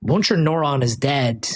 once your neuron is dead,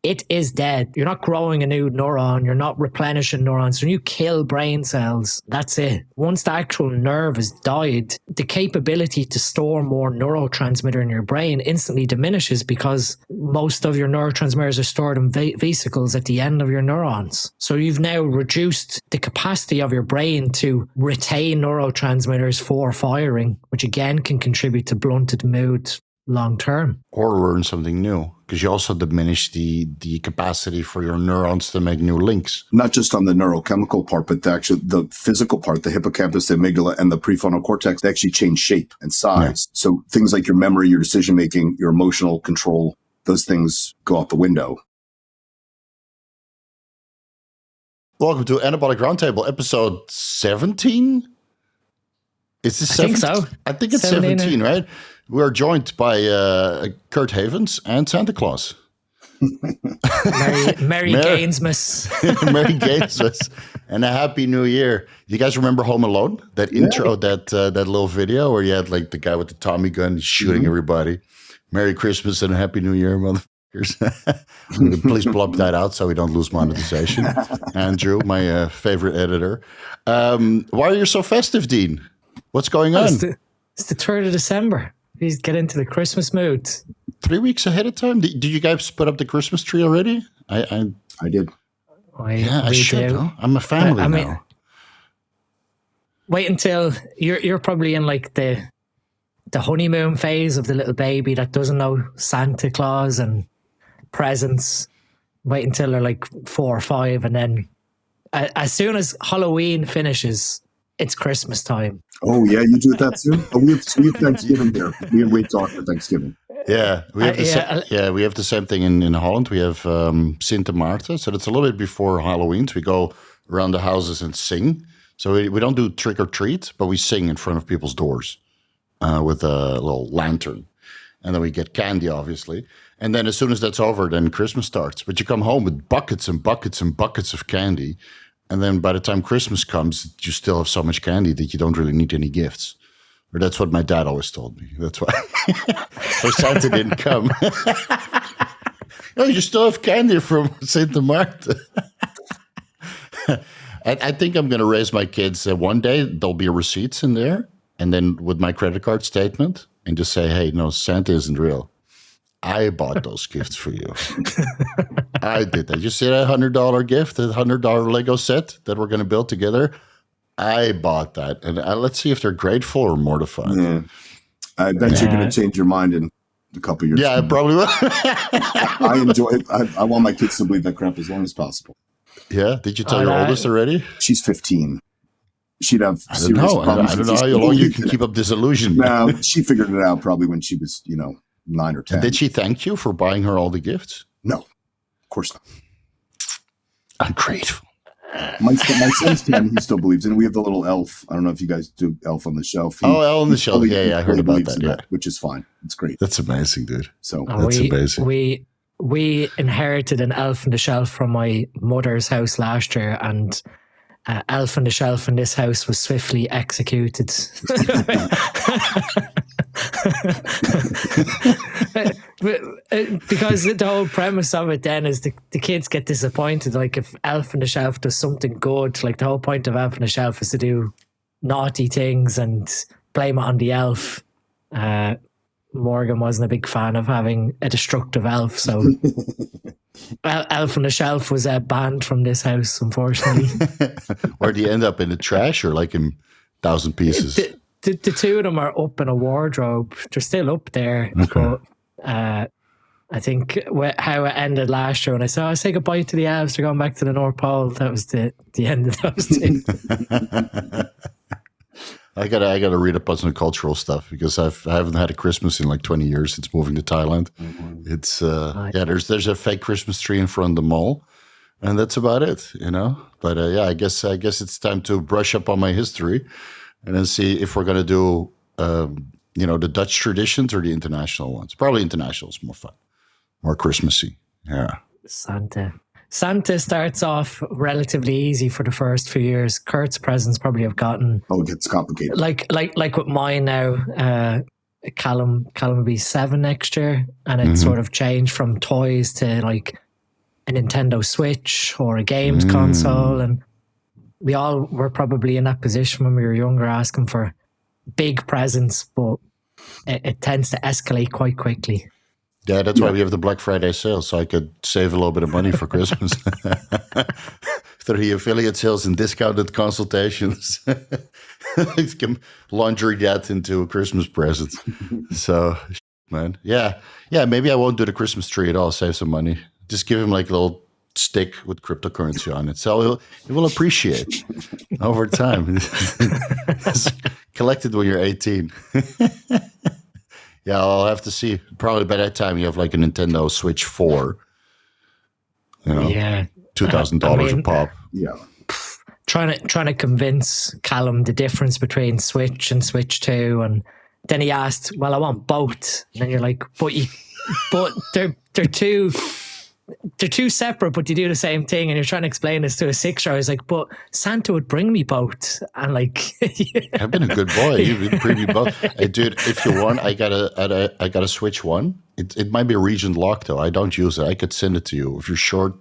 it is dead. You're not growing a new neuron. You're not replenishing neurons. When you kill brain cells, that's it. Once the actual nerve has died, the capability to store more neurotransmitter in your brain instantly diminishes because most of your neurotransmitters are stored in vesicles at the end of your neurons. So you've now reduced the capacity of your brain to retain neurotransmitters for firing, which again can contribute to blunted mood long term. Or learn something new, because you also diminish the capacity for your neurons to make new links. Not just on the neurochemical part, but the physical part, the hippocampus, the amygdala, and the prefrontal cortex, they actually change shape and size. Yeah. So things like your memory, your decision-making, your emotional control, those things go out the window. Welcome to Anabolic Roundtable, episode 17? Is this 17? I think so. I think it's 17, right? We're joined by Kurt Havens and Santa Claus. Merry Gainsmas. Merry Gainsmas. And a Happy New Year. You guys remember Home Alone? That intro, that little video where you had like the guy with the Tommy gun shooting everybody. Merry Christmas and a Happy New Year, motherfuckers. Please blop that out so we don't lose monetization. Andrew, my favorite editor. Why are you so festive, Dean? What's going on? It's the 3rd of December. Please get into the Christmas mood. 3 weeks ahead of time? Did you guys put up the Christmas tree already? I did. I should. Huh? I'm a family now. Wait until you're probably in like the honeymoon phase of the little baby that doesn't know Santa Claus and presents. Wait until they're like 4 or 5, and then as soon as Halloween finishes, it's Christmas time. Oh, yeah, you do that too? Oh, we have Thanksgiving here. We wait till after Thanksgiving. Yeah, we have we have the same thing in Holland. We have Sint Maarten, so that's a little bit before Halloween. So we go around the houses and sing. So we don't do trick or treat, but we sing in front of people's doors with a little lantern. And then we get candy, obviously. And then as soon as that's over, then Christmas starts. But you come home with buckets and buckets and buckets of candy. And then by the time Christmas comes, you still have so much candy that you don't really need any gifts. Or that's what my dad always told me. That's why. So Santa didn't come. Oh, you still have candy from St. Martin. I think I'm going to raise my kids. One day there'll be receipts in there. And then with my credit card statement and just say, hey, no, Santa isn't real. I bought those gifts for you. I did that. You see that $100 gift, a $100 Lego set that we're going to build together? I bought that. And let's see if they're grateful or mortified. Yeah. I bet you're going to change your mind in a couple of years. Yeah, I probably will. I enjoy it. I want my kids to believe that crap as long as possible. Yeah? Did you tell your oldest already? She's 15. She'd have serious I problems. don't know how long you can keep up this illusion. No, she figured it out probably when she was, 9 or 10. And did she thank you for buying her all the gifts? No, of course not. I'm grateful. My son's 10, he still believes in it. We have the little elf. I don't know if you guys do Elf on the Shelf. Elf on the Shelf. Yeah, I heard about that. Yeah, which is fine. It's great. That's amazing, dude. So that's amazing. We inherited an Elf on the Shelf from my mother's house last year, and Elf on the Shelf in this house was swiftly executed. Because the whole premise of it then is the kids get disappointed. Like if Elf on the Shelf does something good, like the whole point of Elf on the Shelf is to do naughty things and blame it on the elf. Morgan wasn't a big fan of having a destructive elf, so Elf on the Shelf was banned from this house, unfortunately. Where'd he end up, in the trash or like in 1,000 pieces? The two of them are up in a wardrobe. They're still up there. Okay. But I think how it ended last year when I said, I say goodbye to the elves, they're going back to the North Pole. That was the end of those two. I gotta read up on some cultural stuff because I haven't had a Christmas in like 20 years since moving to Thailand. Mm-hmm. It's there's a fake Christmas tree in front of the mall, and that's about it, But I guess it's time to brush up on my history, and then see if we're gonna do the Dutch traditions or the international ones. Probably international is more fun, more Christmassy. Yeah. Santa starts off relatively easy for the first few years. Kurt's presents probably have gotten... Oh, it gets complicated. Like with mine now, Callum will be 7 next year, and it sort of changed from toys to like a Nintendo Switch or a games console, and we all were probably in that position when we were younger, asking for big presents, but it tends to escalate quite quickly. Yeah, that's why we have the Black Friday sale, so I could save a little bit of money for Christmas through the affiliate sales and discounted consultations. I can laundry that into a Christmas present. So, man, yeah, maybe I won't do the Christmas tree at all. Save some money. Just give him like a little stick with cryptocurrency on it, so he will appreciate over time. Collect it when you're 18. Yeah, I'll have to see. Probably by that time you have like a Nintendo Switch 4. You know, yeah, $2,000 a pop. Yeah. Trying to convince Callum the difference between Switch and Switch 2, and then he asked, "Well, I want both." And then you're like, "But they're two separate, but you do the same thing." And you're trying to explain this to a 6-year-old. I was like, "But Santa would bring me both." And like, I've been a good boy. You've bring me both. Hey, dude, if you want, I got a Switch 1. It might be a region lock though. I don't use it. I could send it to you if you're short.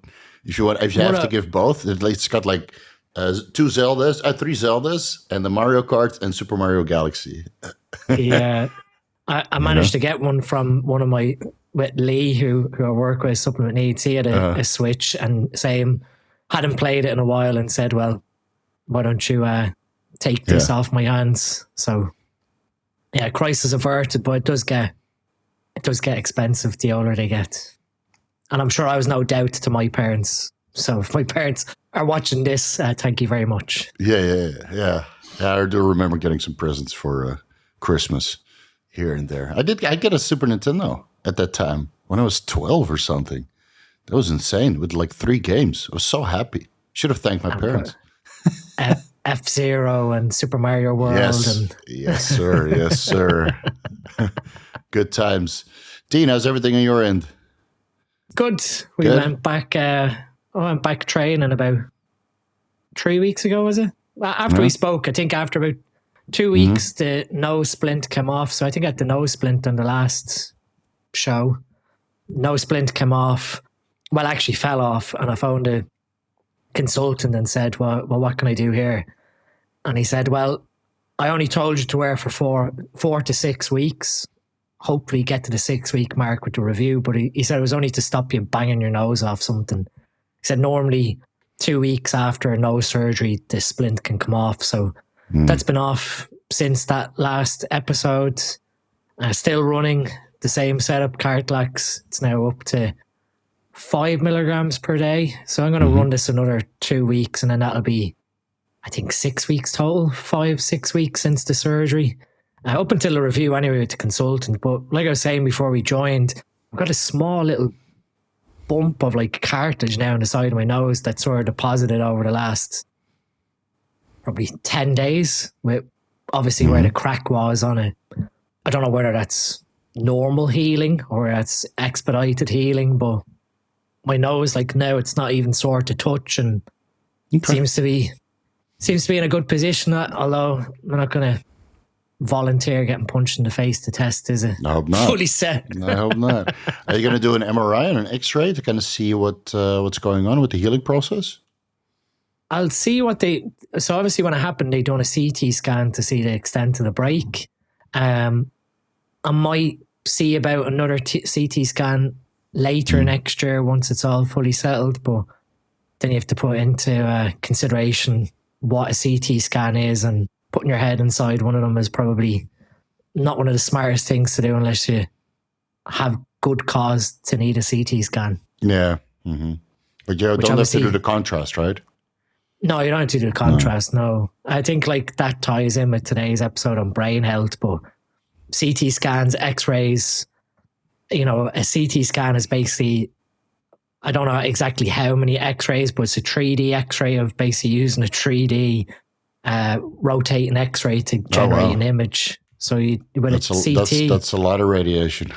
If you want, if you have to give both, it's got like 3 Zeldas, and the Mario Kart and Super Mario Galaxy. Yeah, I managed to get one from one of my, with Lee, who I work with, Supplement Needs. He had a Switch, and same, hadn't played it in a while, and said, "Well, why don't you take this off my hands?" So yeah, crisis averted, but it does get expensive the older they get. And I'm sure I was no doubt to my parents. So if my parents are watching this, thank you very much. Yeah. I do remember getting some presents for Christmas here and there. I get a Super Nintendo at that time when I was 12 or something. That was insane with like 3 games. I was so happy. Should have thanked my parents. F-Zero and Super Mario World. Yes, sir. Good times. Dean, how's everything on your end? Good. We went back. I went back training about 3 weeks ago. Was it after we spoke? I think after about 2 weeks, the nose splint came off. So I think I had the nose splint on the last show. Nose splint came off. Well, actually fell off, and I phoned a consultant and said, "Well, what can I do here?" And he said, "Well, I only told you to wear for 4 to 6 weeks. Hopefully get to the 6-week mark with the review." But he said it was only to stop you banging your nose off something. He said normally 2 weeks after a nose surgery, the splint can come off. So that's been off since that last episode. Still running the same setup, Cartalax. It's now up to 5 milligrams per day. So I'm going to run this another 2 weeks, and then that'll be, I think, 6 weeks total, 5-6 weeks since the surgery. Up until the review anyway with the consultant. But like I was saying before we joined, I've got a small little bump of like cartilage now on the side of my nose that sort of deposited over the last probably 10 days, with obviously where the crack was on it. I don't know whether that's normal healing or that's expedited healing, but my nose, like now, it's not even sore to touch, and seems to be in a good position. Although I'm not going to volunteer getting punched in the face to test, is it? I hope not. Fully set. I hope not. Are you going to do an MRI and an X-ray to kind of see what's going on with the healing process? I'll see so obviously when it happened, they done a CT scan to see the extent of the break. I might see about another CT scan later next year once it's all fully settled, but then you have to put into consideration what a CT scan is, and putting your head inside one of them is probably not one of the smartest things to do unless you have good cause to need a CT scan. Yeah. But you don't have to do the contrast, right? No, you don't have to do the contrast, no. I think like that ties in with today's episode on brain health, but CT scans, X-rays, a CT scan is basically, I don't know exactly how many X-rays, but it's a 3D X-ray of basically using a 3D rotating X-ray to generate an image. So CT, that's a lot of radiation.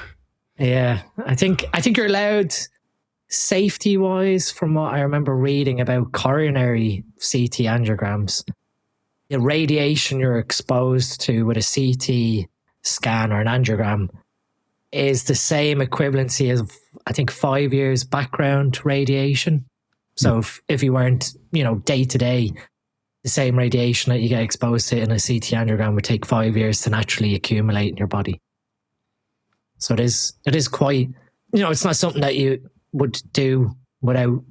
Yeah, I think you're allowed, safety wise, from what I remember reading about coronary CT angiograms, the radiation you're exposed to with a CT scan or an angiogram is the same equivalency as, I think, 5 years background radiation. So if you weren't, day to day, the same radiation that you get exposed to in a CT angiogram would take 5 years to naturally accumulate in your body. So it is quite, it's not something that you would do without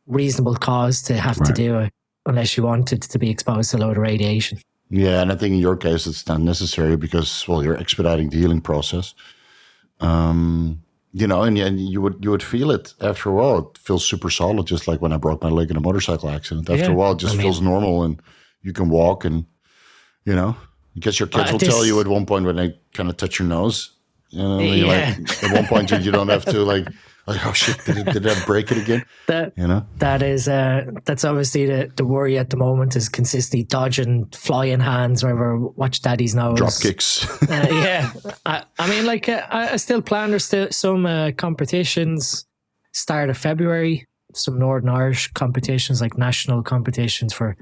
reasonable cause to have to do it, unless you wanted to be exposed to a load of radiation. Yeah, and I think in your case it's not necessary because, well, you're expediting the healing process. And you would feel it after a while. It feels super solid, just like when I broke my leg in a motorcycle accident. After a while, it just feels normal, and you can walk. And I guess your kids will tell you at one point when they kind of touch your nose. Like, at one point you don't have to like oh shit, did I break it again? That's obviously the worry at the moment, is consistently dodging flying hands whenever watch daddy's nose. Drop kicks. I still plan. There's still some competitions start of February, some Northern Irish competitions, like national competitions for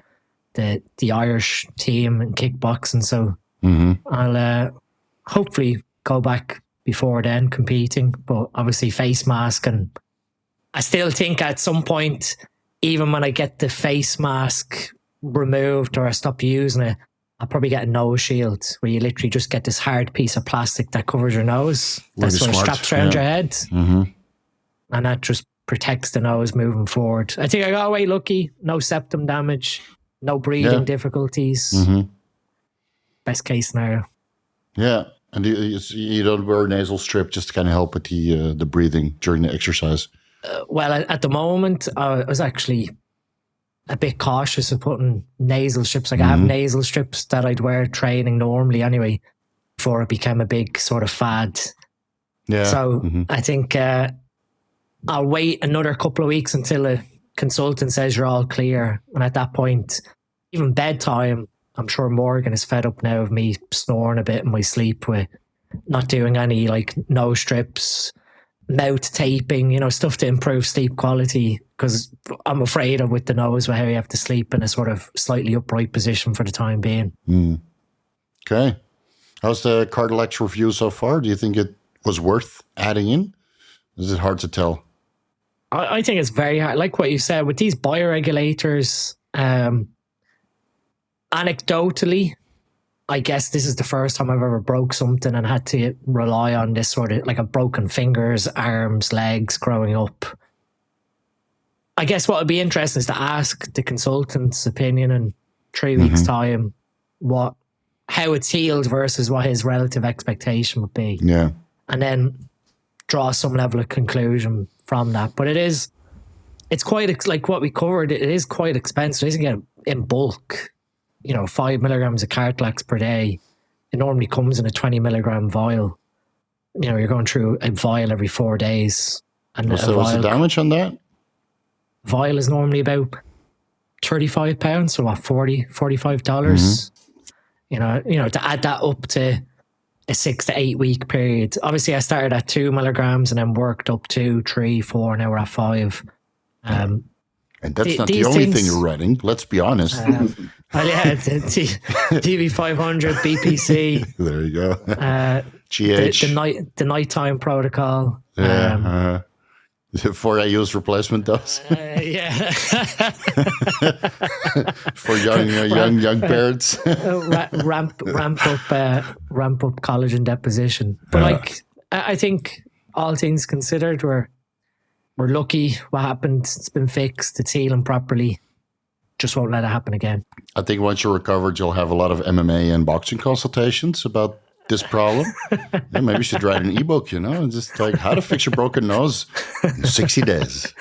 the Irish team in kickboxing. So I'll hopefully go back before then competing, but obviously face mask. And I still think at some point, even when I get the face mask removed or I stop using it, I'll probably get a nose shield where you literally just get this hard piece of plastic that covers your nose. That's sort of straps around your head. Mm-hmm. And that just protects the nose moving forward. I think I got away lucky. No septum damage, no breathing difficulties. Mm-hmm. Best case scenario. Yeah. And you don't wear a nasal strip just to kind of help with the breathing during the exercise? Well, at the moment, I was actually a bit cautious of putting nasal strips. Like I have nasal strips that I'd wear training normally anyway, before it became a big sort of fad. Yeah. So I think I'll wait another couple of weeks until a consultant says you're all clear. And at that point, even bedtime, I'm sure Morgan is fed up now of me snoring a bit in my sleep with not doing any like nose strips, mouth taping, stuff to improve sleep quality, because I'm afraid of with the nose how you have to sleep in a sort of slightly upright position for the time being. Okay. How's the Cartalax review so far? Do you think it was worth adding in? Is it hard to tell? I think it's very hard. Like what you said, with these bioregulators, anecdotally, I guess this is the first time I've ever broke something and had to rely on this sort of, like, I've broken fingers, arms, legs growing up. I guess what would be interesting is to ask the consultant's opinion in 3 weeks' time, how it's healed versus what his relative expectation would be. Yeah. And then draw some level of conclusion from that. But it's quite, like what we covered, it is quite expensive. It isn't get in bulk. 5 milligrams of Cartalax per day. It normally comes in a 20 milligram vial. You're going through a vial every 4 days. And what's the damage on that? Vial is normally about £35, so what, $45? To add that up to a 6 to 8 week period. Obviously, I started at 2 milligrams and then worked up 2, 3, 4, now we're at 5. And that's not the only thing you're running, let's be honest. TV500, BPC. There you go. GH. The nighttime protocol. Yeah. For I use replacement dose. For young parents. Ramp up collagen deposition. But I think all things considered, we're lucky what happened. It's been fixed. It's healing properly. Just won't let it happen again. I think once you're recovered, you'll have a lot of MMA and boxing consultations about this problem. Maybe you should write an ebook, and just like how to fix your broken nose in 60 days.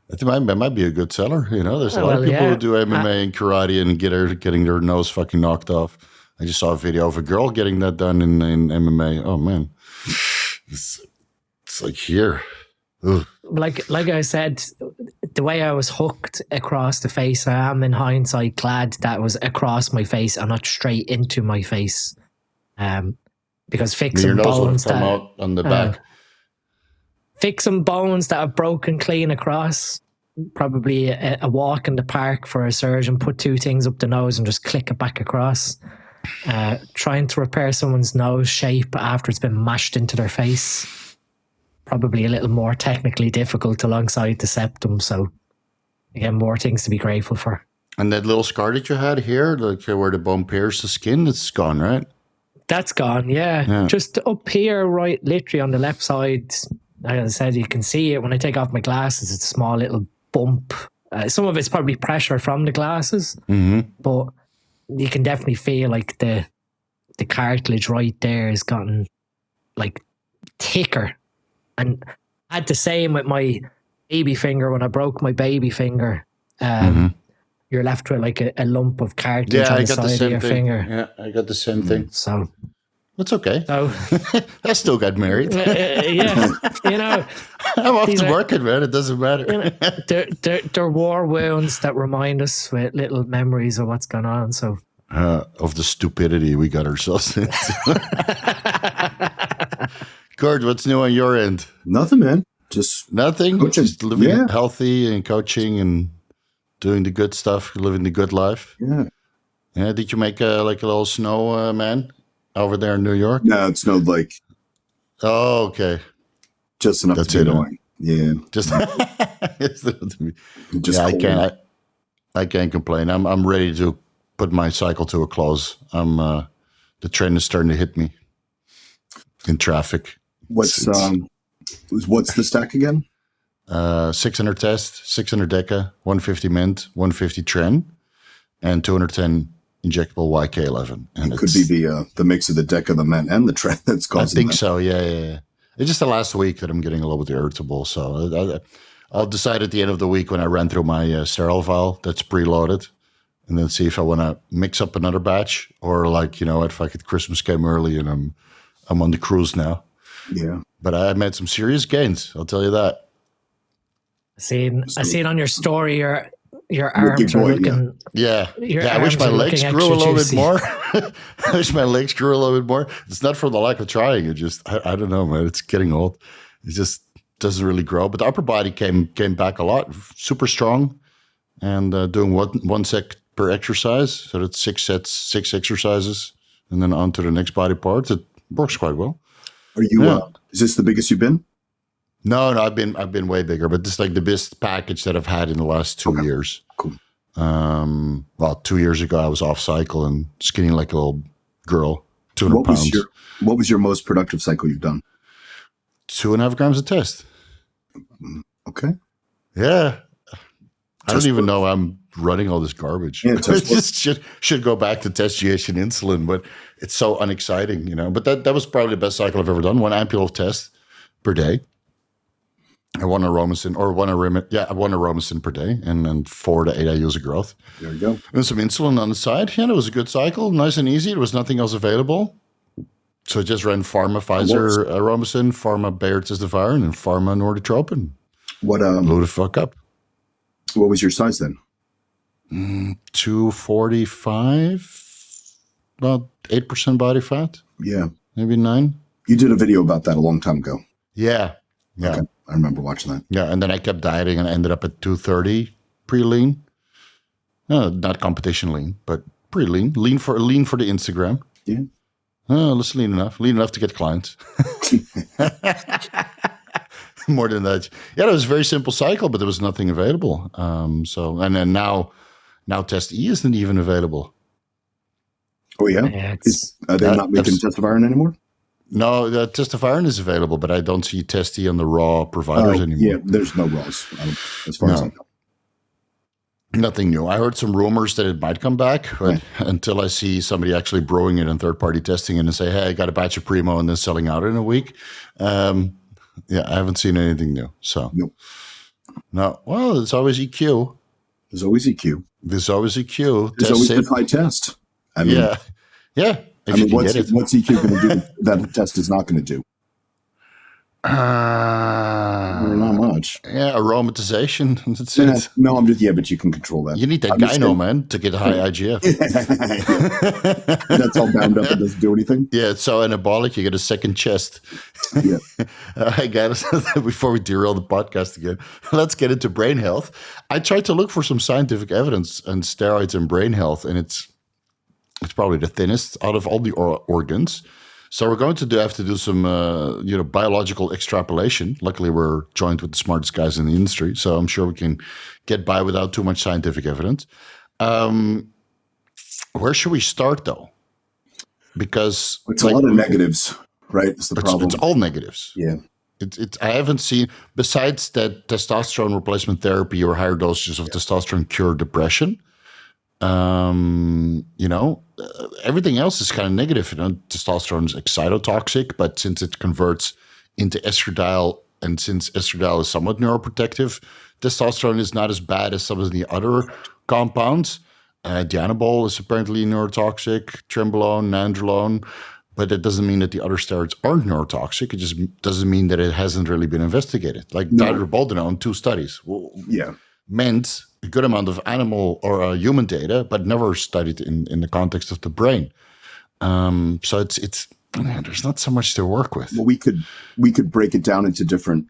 That might be a good seller. There's a lot of people who do MMA and karate and getting their nose fucking knocked off. I just saw a video of a girl getting that done in MMA. Oh man, it's like here. Ugh. Like I said, the way I was hooked across the face, I am in hindsight glad that was across my face and not straight into my face. Because fixing bones that out on the back. Fixing bones that are broken clean across, probably a walk in the park for a surgeon, put 2 things up the nose and just click it back across. Trying to repair someone's nose shape after it's been mashed into their face, probably a little more technically difficult alongside the septum. So again, more things to be grateful for. And that little scar that you had here, like where the bone pierced the skin, it's gone, right? That's gone, yeah. Just up here, right, literally on the left side. Like I said, you can see it when I take off my glasses. It's a small little bump. Some of it's probably pressure from the glasses, but you can definitely feel like the cartilage right there has gotten like thicker. And I had the same with my baby finger when I broke my baby finger. You're left with like a lump of cartilage on the side of your finger. Yeah, I got the same thing. So that's okay. So I still got married. Yeah, you know, I'm off to working, man. It doesn't matter. You know, they're war wounds that remind us with little memories of what's going on. So of the stupidity we got ourselves into. Gord, what's new on your end? Nothing, man. Just nothing. Coaching. Just living healthy and coaching and doing the good stuff, living the good life. Yeah. Did you make a little snow man over there in New York? No, it snowed like. Oh, okay. Just enough to be annoying. Yeah. Just. Just I can't complain. I'm ready to put my cycle to a close. The train is starting to hit me in traffic. What's the stack again? 600 test, 600 deca, 150 mint, 150 tren, and 210 injectable YK11. And it could be the mix of the deca, the ment, and the tren that's causing. I think so. Yeah. It's just the last week that I'm getting a little bit irritable. So I'll decide at the end of the week when I run through my sterile vial that's preloaded, and then see if I want to mix up another batch or like, you know what, fuck it, Christmas came early and I'm on the cruise now. Yeah. But I made some serious gains, I'll tell you that. I seen on your story your arms are looking. Yeah. I wish my legs grew a little bit more. I wish my legs grew a little bit more. It's not from the lack of trying. It just I don't know, man. It's getting old. It just doesn't really grow. But the upper body came back a lot, super strong, and doing one set per exercise. So that's 6 sets, 6 exercises, and then on to the next body part. It works quite well. Are you? Is this the biggest you've been? No, I've been way bigger, but this is like the best package that I've had in the last 2 years. Cool. Well, 2 years ago I was off cycle and skinny like a little girl, 200 pounds. What was your most productive cycle you've done? 2.5 grams a test. Okay. Yeah. I don't even know I'm running all this garbage. Yeah, just should go back to test GH and insulin, but it's so unexciting, you know. But that was probably the best cycle I've ever done. 1 ampule of test per day. I won a Romacin per day, and then 4 to 8 IUs of growth. There you go. And some insulin on the side. Yeah, it was a good cycle, nice and easy. There was nothing else available. So I just ran Pharma, Pfizer, Romacin, Pharma, Bayer, Testifirin, and Pharma, Norditropin. Blew the fuck up. What was your size then? 245, about 8% body fat. Yeah. Maybe 9. You did a video about that a long time ago. Yeah. Okay. I remember watching that. Yeah, and then I kept dieting and I ended up at 230 pre-lean. Not competition lean, but pre-lean. Lean for the Instagram. Yeah. Let's lean enough to get clients. More than that. Yeah, it was a very simple cycle, but there was nothing available. And then now Test E isn't even available. Oh yeah, are they not making Testifirin anymore? No, Testifirin is available, but I don't see Test E on the raw providers anymore. Yeah, there's no raws as far as I know. Nothing new. I heard some rumors that it might come back, but until I see somebody actually brewing it and third-party testing it and say, hey, I got a batch of Primo and then selling out in a week. I haven't seen anything new. So, no. Well, it's always EQ. There's always EQ. There's always EQ. There's always a high test. I mean, yeah. What's EQ going to do that the test is not going to do? Not much. Yeah, aromatization. That's it. No, but you can control that. You need that gyno, man, to get high IGF. That's all bound up and doesn't do anything. Yeah, it's so anabolic, you get a second chest. Yeah. I got it. Before we derail the podcast again, let's get into brain health. I tried to look for some scientific evidence on steroids and brain health, and it's It's probably the thinnest out of all the organs. So we're going to have to do some, biological extrapolation. Luckily, we're joined with the smartest guys in the industry, so I'm sure we can get by without too much scientific evidence. Where should we start, though? Because it's a lot of negatives, right? It's the problem. It's all negatives. Yeah. I haven't seen, besides that testosterone replacement therapy or higher dosages of testosterone cure depression, everything else is kind of negative. Testosterone is excitotoxic, but since it converts into estradiol, and since estradiol is somewhat neuroprotective, testosterone is not as bad as some of the other compounds. Dianabol is apparently neurotoxic, trenbolone, nandrolone, but that doesn't mean that the other steroids aren't neurotoxic. It just doesn't mean that it hasn't really been investigated. Like dydroboldenone, 2 studies. Meant a good amount of animal or human data, but never studied in the context of the brain. So it's there's not so much to work with. Well, we could break it down into different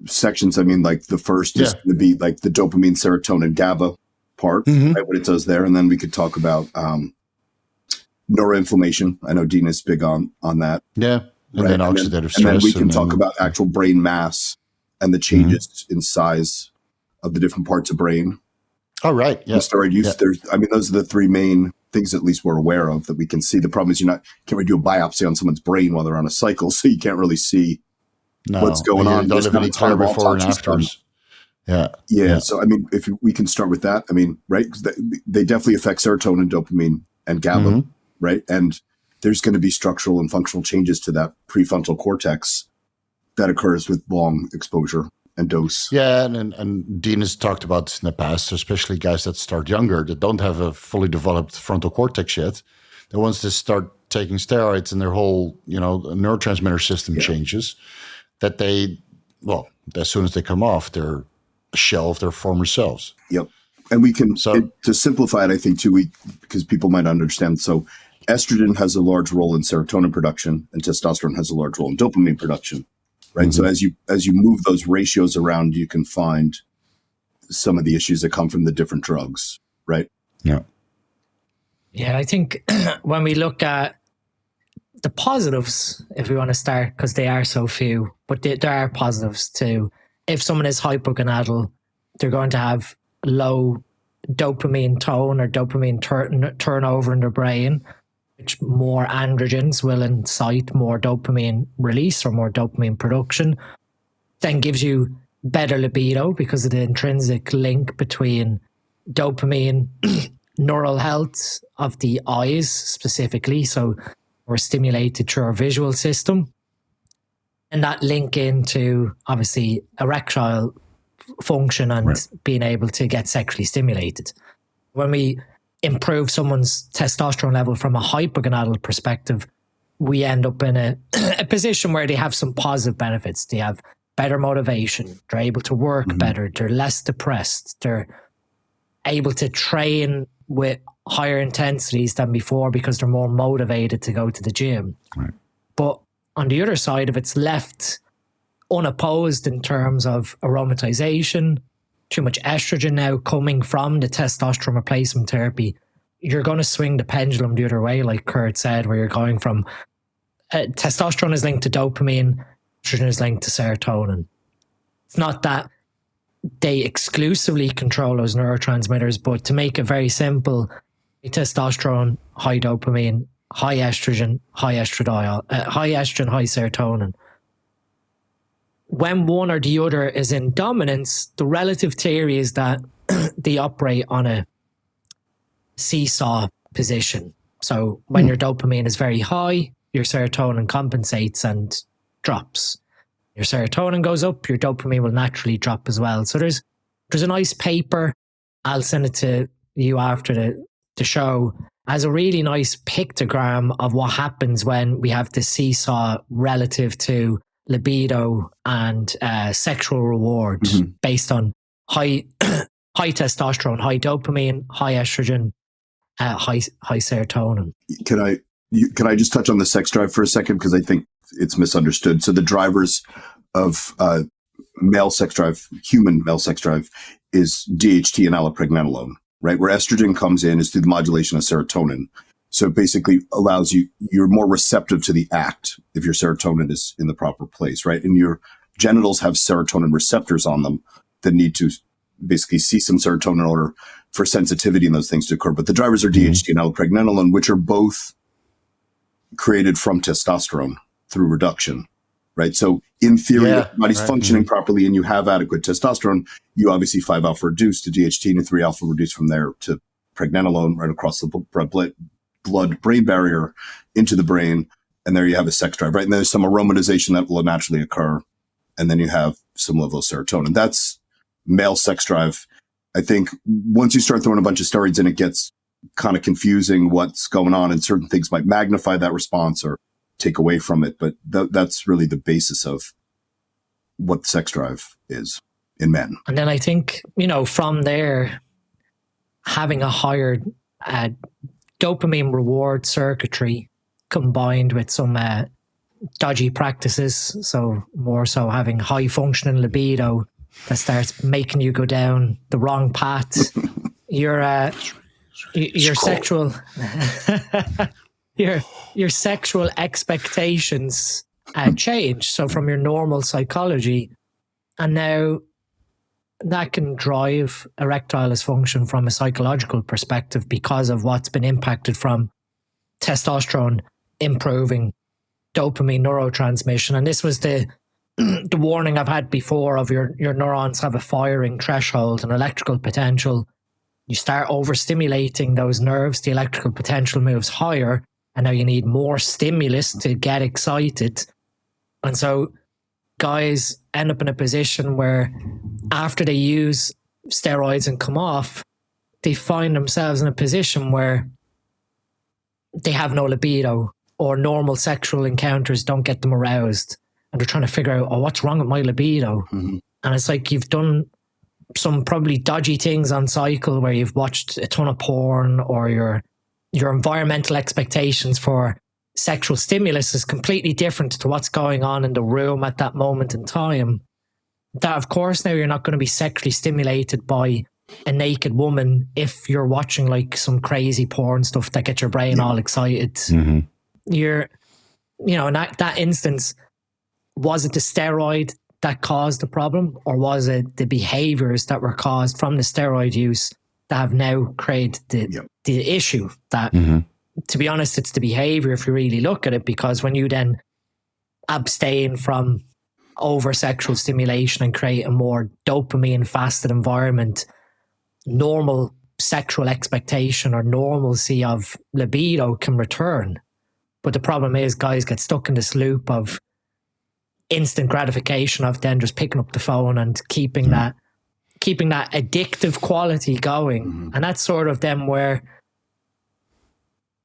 sections. I mean, like the first is going to be like the dopamine, serotonin, GABA part, right, what it does there, and then we could talk about neuroinflammation. I know Dean is big on that. Yeah, and then oxidative stress, and then we can talk about actual brain mass and the changes in size of the different parts of brain. Oh, right. Yeah. The steroid use. Those are the 3 main things at least we're aware of that we can see. The problem is can't really do a biopsy on someone's brain while they're on a cycle, so you can't really see what's going on. Don't have any time before and afterwards. Yeah. So, if we can start with that, right? Because they definitely affect serotonin, dopamine, and GABA, right? And there's going to be structural and functional changes to that prefrontal cortex that occurs with long exposure and dose. Yeah, and Dean has talked about this in the past, especially guys that start younger, that don't have a fully developed frontal cortex yet. That once they start taking steroids and their whole, neurotransmitter system changes, that as soon as they come off, they're a shell of their former selves. Yep. And we can, to simplify it, I think, too, because people might understand. So estrogen has a large role in serotonin production, and testosterone has a large role in dopamine production. Right. So as you move those ratios around, you can find some of the issues that come from the different drugs. Right. Yeah. Yeah. I think when we look at the positives, if we want to start, because they are so few, but there are positives too. If someone is hypogonadal, they're going to have low dopamine tone or dopamine turnover in their brain, which more androgens will incite more dopamine release or more dopamine production, then gives you better libido because of the intrinsic link between dopamine, neural health of the eyes specifically. So we're stimulated through our visual system. And that link into obviously erectile function and being able to get sexually stimulated. When we improve someone's testosterone level from a hypogonadal perspective, we end up in a position where they have some positive benefits. They have better motivation. They're able to work better. They're less depressed. They're able to train with higher intensities than before because they're more motivated to go to the gym. Right. But on the other side, if it's left unopposed in terms of aromatization, too much estrogen now coming from the testosterone replacement therapy, you're going to swing the pendulum the other way, like Kurt said, where you're going from testosterone is linked to dopamine, estrogen is linked to serotonin. It's not that they exclusively control those neurotransmitters, but to make it very simple, testosterone, high dopamine, high estrogen, high estradiol, high estrogen, high serotonin. When one or the other is in dominance, the relative theory is that they operate on a seesaw position. So when your dopamine is very high, your serotonin compensates and drops. Your serotonin goes up, your dopamine will naturally drop as well. So there's a nice paper, I'll send it to you after the show, as a really nice pictogram of what happens when we have the seesaw relative to libido and sexual reward based on high testosterone, high dopamine, high estrogen, high serotonin. Can I just touch on the sex drive for a second, because I think it's misunderstood. So the drivers of male sex drive, human male sex drive, is DHT and allopregnanolone, right? Where estrogen comes in is through the modulation of serotonin. So it basically allows you're more receptive to the act if your serotonin is in the proper place, right? And your genitals have serotonin receptors on them that need to basically see some serotonin in order for sensitivity and those things to occur. But the drivers are DHT and L-pregnenolone, which are both created from testosterone through reduction, right? So in theory, if your body's functioning properly and you have adequate testosterone, you obviously 5-alpha reduce to DHT and 3-alpha reduce from there to pregnenolone right across the blood-brain barrier into the brain. And there you have a sex drive, right? And there's some aromatization that will naturally occur. And then you have some level of serotonin. That's male sex drive. I think once you start throwing a bunch of steroids in, it gets kind of confusing what's going on, and certain things might magnify that response or take away from it. But that's really the basis of what sex drive is in men. And then I think, from there, having a higher dopamine reward circuitry combined with some dodgy practices, so more so having high functioning libido that starts making you go down the wrong path. Your sexual your sexual expectations change. So from your normal psychology, and now that can drive erectile dysfunction from a psychological perspective because of what's been impacted from testosterone improving dopamine neurotransmission. And this was the warning I've had before of your neurons have a firing threshold, an electrical potential. You start overstimulating those nerves, the electrical potential moves higher, and now you need more stimulus to get excited. And so guys end up in a position where after they use steroids and come off, they find themselves in a position where they have no libido, or normal sexual encounters don't get them aroused. And they're trying to figure out, what's wrong with my libido? Mm-hmm. And it's like you've done some probably dodgy things on cycle where you've watched a ton of porn, or your environmental expectations for sexual stimulus is completely different to what's going on in the room at that moment in time. That, of course, now you're not going to be sexually stimulated by a naked woman if you're watching like some crazy porn stuff that gets your brain all excited. Mm-hmm. In that instance, was it the steroid that caused the problem, or was it the behaviors that were caused from the steroid use that have now created the issue? That, to be honest, it's the behavior if you really look at it, because when you then abstain from over sexual stimulation and create a more dopamine fasted environment, normal sexual expectation or normalcy of libido can return. But the problem is guys get stuck in this loop of instant gratification of then just picking up the phone and keeping that addictive quality going. Mm-hmm. And that's sort of then where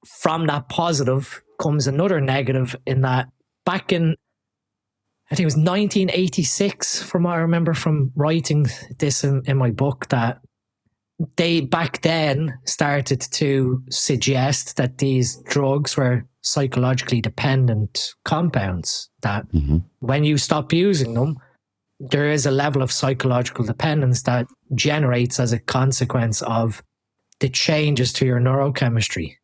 from that positive comes another negative, in that back in, I think it was 1986, from what I remember from writing this in my book, that they back then started to suggest that these drugs were psychologically dependent compounds, that when you stop using them, there is a level of psychological dependence that generates as a consequence of the changes to your neurochemistry.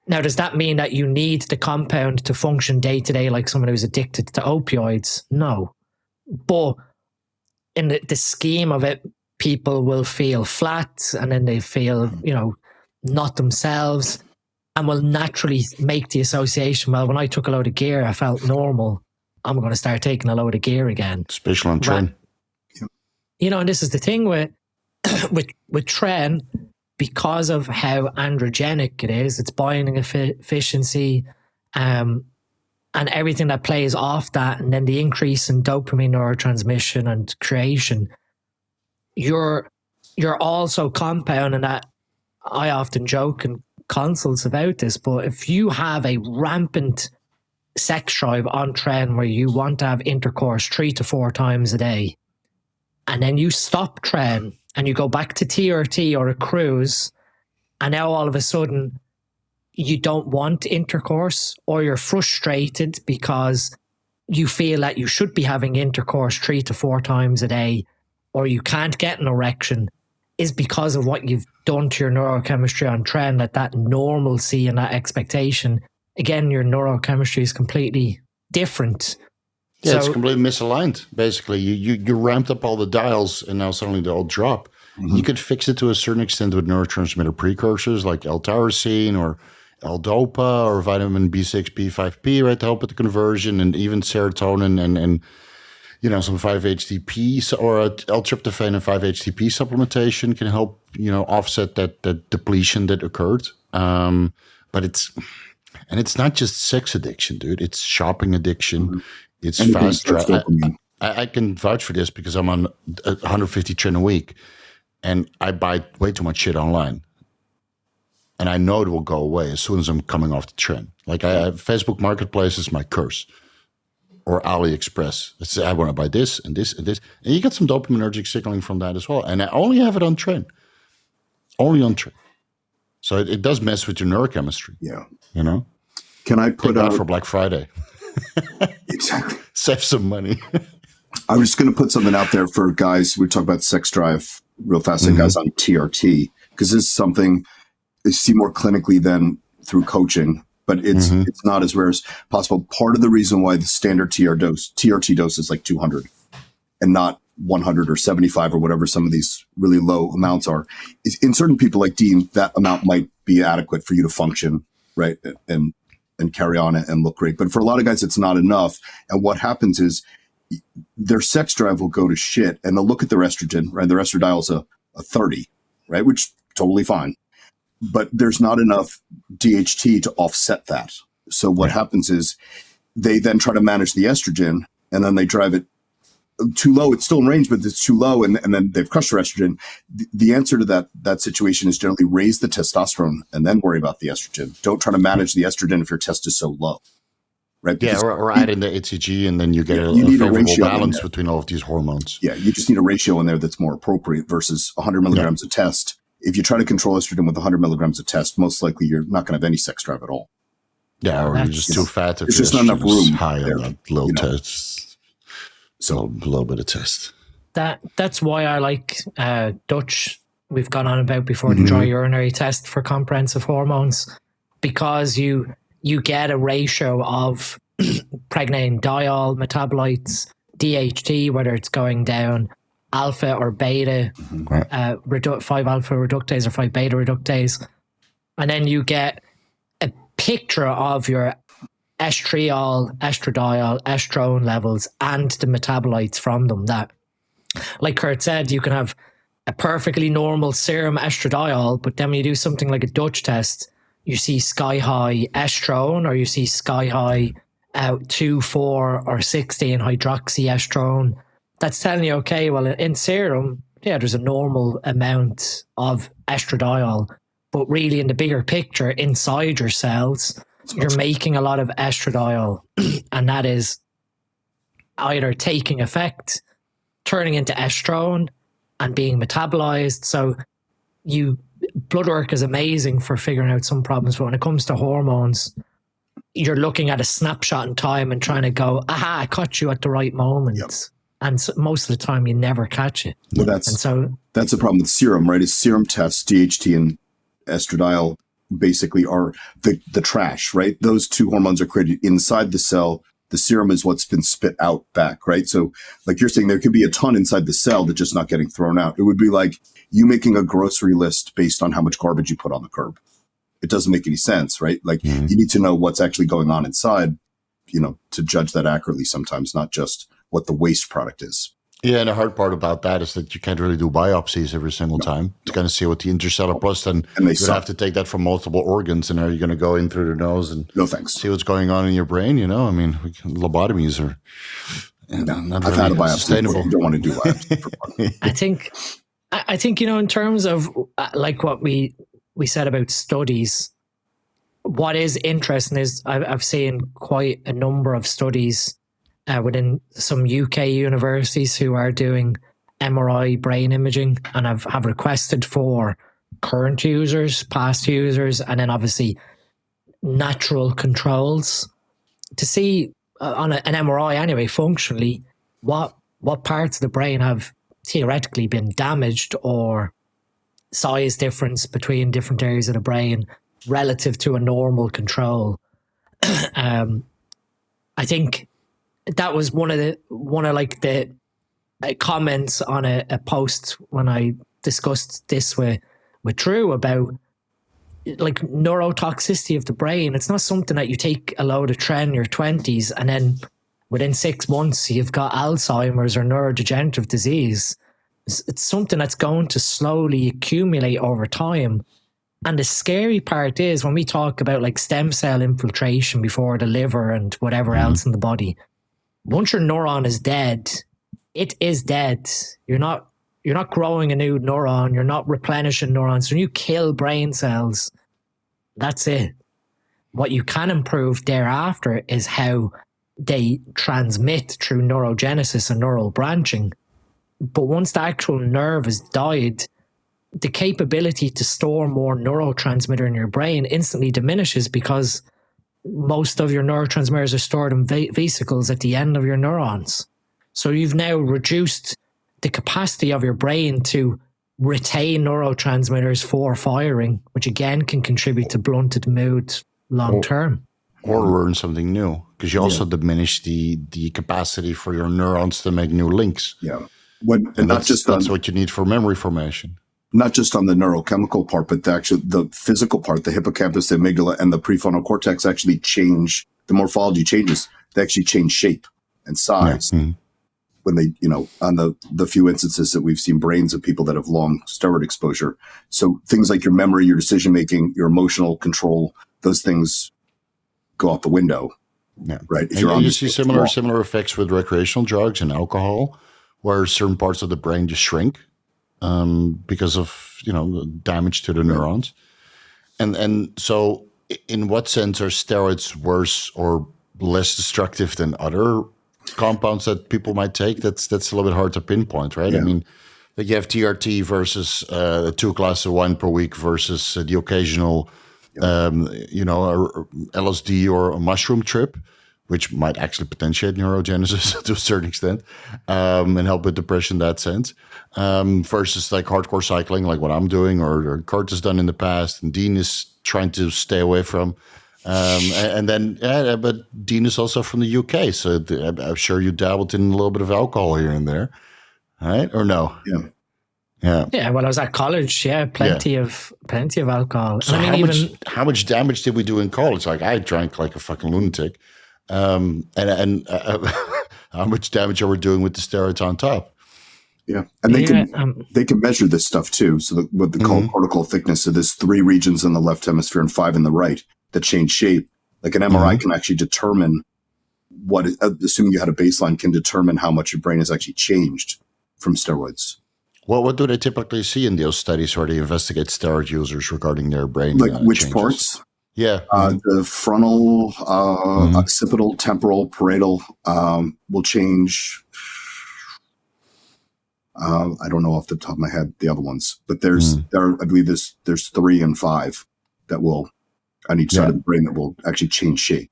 Now, does that mean that you need the compound to function day to day like someone who's addicted to opioids? No. But in the scheme of it, people will feel flat, and then they feel, not themselves, and will naturally make the association, well, when I took a load of gear, I felt normal. I'm going to start taking a load of gear again. Especially on tren. And this is the thing with tren, because of how androgenic it is, its binding efficiency, and everything that plays off that, and then the increase in dopamine neurotransmission and creation, you're also compounding that. I often joke in consults about this, but if you have a rampant sex drive on tren where you want to have intercourse 3 to 4 times a day, and then you stop tren and you go back to TRT or a cruise, and now all of a sudden you don't want intercourse, or you're frustrated because you feel that you should be having intercourse 3 to 4 times a day, or you can't get an erection, is because of what you've done to your neurochemistry on trend, that normalcy and that expectation. Again, your neurochemistry is completely different. Yeah, it's completely misaligned. Basically, you ramped up all the dials, and now suddenly they all drop. Mm-hmm. You could fix it to a certain extent with neurotransmitter precursors like L-tyrosine or L-dopa or vitamin B6, B5P, right, to help with the conversion, and even serotonin and some 5-HTP or L-tryptophan and 5-HTP supplementation can help offset that depletion that occurred. But it's not just sex addiction, dude. It's shopping addiction. Mm-hmm. It's fast drive. I can vouch for this because I'm on 150 trin a week, and I buy way too much shit online. And I know it will go away as soon as I'm coming off the trend. Like Facebook Marketplace is my curse, or AliExpress. I want to buy this and this and this, and you get some dopaminergic signaling from that as well. And I only have it on trend, So it does mess with your neurochemistry. Yeah, Can I put out for Black Friday? Exactly. Save some money. I'm just going to put something out there for guys. We talk about sex drive real fast, and guys on TRT, because this is something they see more clinically than through coaching, but it's not as rare as possible. Part of the reason why the standard TRT dose is like 200 and not 100 or 75 or whatever some of these really low amounts are, is in certain people like Dean, that amount might be adequate for you to function, right? And carry on and look great. But for a lot of guys, it's not enough. And what happens is their sex drive will go to shit, and they'll look at their estrogen, right? Their estradiol's a 30, right? Which totally fine. But there's not enough DHT to offset that. So what happens is they then try to manage the estrogen, and then they drive it too low. It's still in range, but it's too low, and then they've crushed their estrogen. The answer to that situation is generally raise the testosterone and then worry about the estrogen. Don't try to manage the estrogen if your test is so low. Right? Because or add in the HCG, and then you get a favorable balance between all of these hormones. Yeah, you just need a ratio in there that's more appropriate versus 100 milligrams of test. If you try to control estrogen with 100 milligrams of test, most likely you're not going to have any sex drive at all. Yeah, or you're just too fat. There's just not enough room high on that little test. So a little bit of test. That's why I like Dutch. We've gone on about before the dry urinary test for comprehensive hormones, because you get a ratio of pregnadiol metabolites, DHT, whether it's going down alpha or beta, 5-alpha reductase or 5-beta reductase, and then you get a picture of your estriol, estradiol, estrone levels and the metabolites from them. That, like Kurt said, you can have a perfectly normal serum estradiol, but then when you do something like a Dutch test, you see sky high estrone, or you see sky high 2, 4, or 16 hydroxyestrone. That's telling you, okay, well, in serum, there's a normal amount of estradiol, but really in the bigger picture, inside your cells, you're making a lot of estradiol, and that is either taking effect, turning into estrone, and being metabolized. So blood work is amazing for figuring out some problems, but when it comes to hormones, you're looking at a snapshot in time and trying to go, aha, I caught you at the right moment. Yep. And so most of the time you never catch it. Well, that's the problem with serum, right? Is serum tests, DHT and estradiol, basically are the trash, right? Those two hormones are created inside the cell. The serum is what's been spit out back, right? So like you're saying, there could be a ton inside the cell that's just not getting thrown out. It would be like you making a grocery list based on how much garbage you put on the curb. It doesn't make any sense, right? Like you need to know what's actually going on inside, to judge that accurately sometimes, not just what the waste product is. Yeah, and the hard part about that is that you can't really do biopsies every single time to kind of see what the intercellular plus. Then you have to take that from multiple organs, and are you going to go in through the nose and see what's going on in your brain? I mean, lobotomies are not I've really had a biopsy. sustainable. You don't want to do biopsy. I think in terms of like what we said about studies, what is interesting is I've seen quite a number of studies within some UK universities who are doing MRI brain imaging, and have requested for current users, past users, and then obviously natural controls to see on an MRI anyway, functionally, what parts of the brain have theoretically been damaged or size difference between different areas of the brain relative to a normal control. I think that was one of the comments on a post when I discussed this with Drew about like neurotoxicity of the brain. It's not something that you take a load of tren in your 20s and then within 6 months you've got Alzheimer's or neurodegenerative disease. It's something that's going to slowly accumulate over time. And the scary part is when we talk about like stem cell infiltration before the liver and whatever else in the body, once your neuron is dead, it is dead. You're not growing a new neuron. You're not replenishing neurons. When you kill brain cells, that's it. What you can improve thereafter is how they transmit through neurogenesis and neural branching. But once the actual nerve has died, the capability to store more neurotransmitter in your brain instantly diminishes because most of your neurotransmitters are stored in vesicles at the end of your neurons. So you've now reduced the capacity of your brain to retain neurotransmitters for firing, which again can contribute to blunted mood long term. Or learn something new, because you also diminish the capacity for your neurons to make new links. Yeah. And that's what you need for memory formation. Not just on the neurochemical part, but the physical part, the hippocampus, the amygdala, and the prefrontal cortex actually change. The morphology changes. They actually change shape and size. Yeah. When they, on the few instances that we've seen brains of people that have long steroid exposure. So things like your memory, your decision-making, your emotional control, those things go out the window. Yeah. Right. If you see similar effects with recreational drugs and alcohol, where certain parts of the brain just shrink because of, damage to the neurons. And so in what sense are steroids worse or less destructive than other compounds that people might take? That's a little bit hard to pinpoint, right? Yeah. I mean, like you have TRT versus 2 glasses of wine per week versus the occasional, LSD or a mushroom trip, which might actually potentiate neurogenesis to a certain extent and help with depression in that sense, versus like hardcore cycling, like what I'm doing or Kurt has done in the past, and Dean is trying to stay away from. But Dean is also from the UK, so I'm sure you dabbled in a little bit of alcohol here and there, right? Or no? Yeah. Yeah. When I was at college, plenty of alcohol. So how much damage did we do in college? Like I drank like a fucking lunatic, and how much damage are we doing with the steroids on top? Yeah, and they can measure this stuff too. So what they call cortical thickness. So there's 3 regions in the left hemisphere and 5 in the right that change shape. Like an MRI can actually determine assuming you had a baseline, can determine how much your brain has actually changed from steroids. Well, what do they typically see in those studies where they investigate steroid users regarding their brain? Like which changes? parts? Yeah. The frontal, occipital, temporal, parietal will change. I don't know off the top of my head the other ones, but I believe there's 3 and 5 that will on each side of the brain that will actually change shape.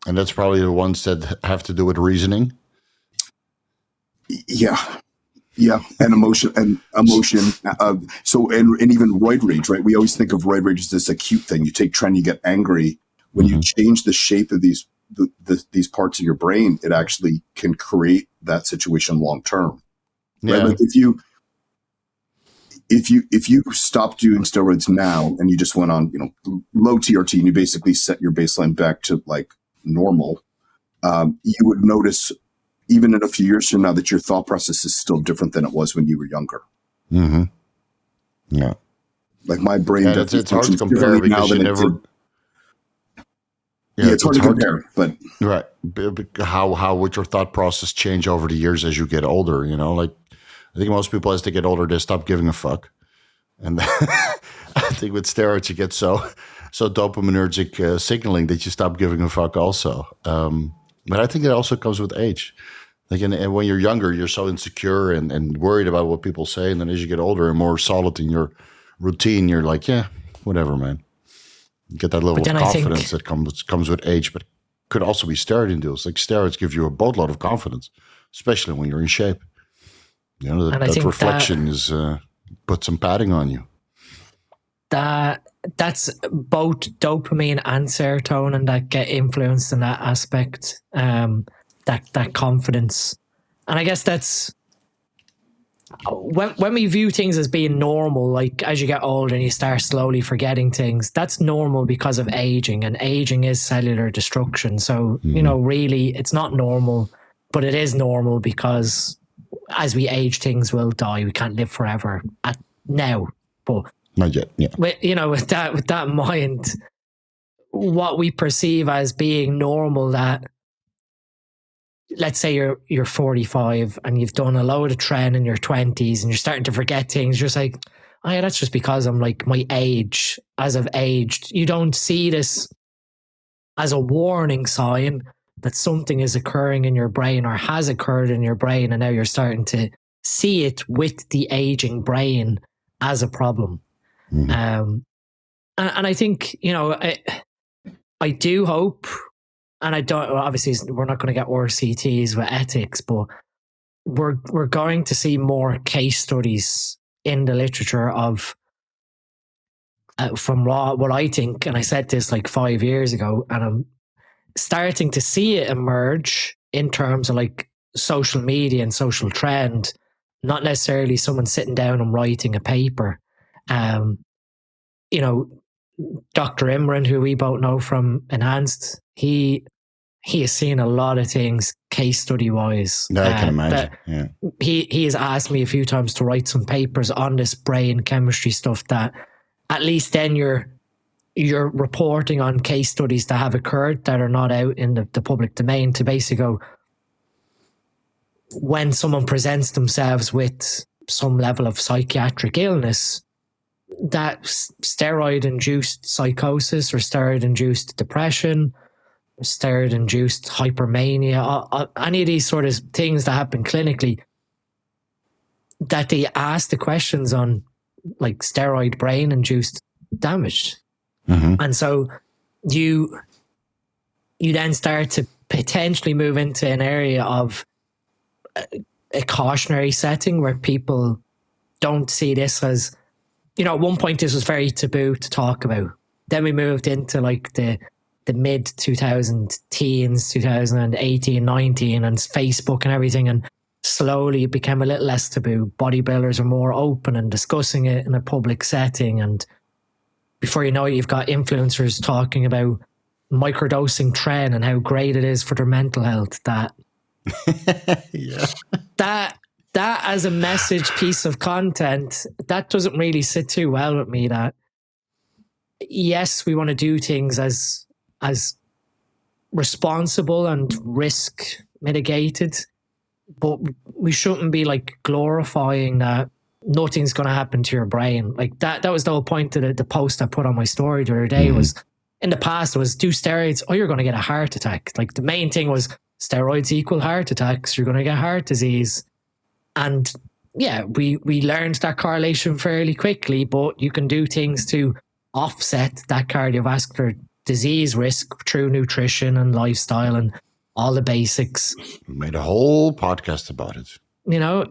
And that's probably the ones that have to do with reasoning. Yeah, and emotion. So even roid rage, right? We always think of roid rage as this acute thing. You take tren, you get angry. When you change the shape of these parts of your brain, it actually can create that situation long term. Yeah. Right? Like if you stopped doing steroids now and you just went on, low TRT and you basically set your baseline back to like normal, you would notice even in a few years from now that your thought process is still different than it was when you were younger. Mm-hmm. Yeah. Like my brain does it's hard to compare because you never. Yeah, it's hard to compare, but right. How would your thought process change over the years as you get older? Like I think most people as they get older, they stop giving a fuck, and I think with steroids you get so dopaminergic signaling that you stop giving a fuck also. But I think it also comes with age. Like, and when you're younger, you're so insecure and worried about what people say. And then as you get older and more solid in your routine, you're like, yeah, whatever, man. You get that level of confidence that comes with age, but could also be steroid induced. Like steroids give you a boatload of confidence, especially when you're in shape. That reflection is put some padding on you. that's both dopamine and serotonin that get influenced in that aspect, that confidence. And I guess that's when we view things as being normal, like as you get older and you start slowly forgetting things, that's normal because of aging, and aging is cellular destruction. So, really it's not normal, but it is normal because as we age, things will die. We can't live forever now, but not yet. Yeah. with that in mind, what we perceive as being normal, that let's say you're 45 and you've done a load of training in your 20s and you're starting to forget things. You're just like, oh yeah, that's just because I'm like my age. As I've aged, you don't see this as a warning sign that something is occurring in your brain or has occurred in your brain, and now you're starting to see it with the aging brain as a problem. And I think, I do hope, and I don't, obviously we're not going to get RCTs with ethics, but we're going to see more case studies in the literature of from what I think, and I said this like 5 years ago, and I'm starting to see it emerge in terms of like social media and social trend, not necessarily someone sitting down and writing a paper. Dr. Imran, who we both know from Enhanced, he has seen a lot of things case study wise. No, I can imagine. Yeah. He has asked me a few times to write some papers on this brain chemistry stuff, that at least then you're reporting on case studies that have occurred that are not out in the public domain, to basically go, when someone presents themselves with some level of psychiatric illness, that steroid-induced psychosis or steroid-induced depression, steroid-induced hypermania, any of these sort of things that happen clinically, that they ask the questions on like steroid brain-induced damage. And so you then start to potentially move into an area of a cautionary setting where people don't see this as, at one point this was very taboo to talk about. Then we moved into like the mid 2000 teens, 2018, 19, and Facebook and everything, and slowly it became a little less taboo. Bodybuilders are more open and discussing it in a public setting, and before you know it, you've got influencers talking about microdosing tren and how great it is for their mental health. That as a message piece of content, that doesn't really sit too well with me. That yes, we want to do things as responsible and risk mitigated, but we shouldn't be like glorifying that nothing's going to happen to your brain. Like that was the whole point of the post I put on my story the other day. Was in the past was, do steroids, oh, you're going to get a heart attack. Like the main thing was steroids equal heart attacks, you're going to get heart disease. And yeah, we learned that correlation fairly quickly, but you can do things to offset that cardiovascular disease risk through nutrition and lifestyle and all the basics. We made a whole podcast about it.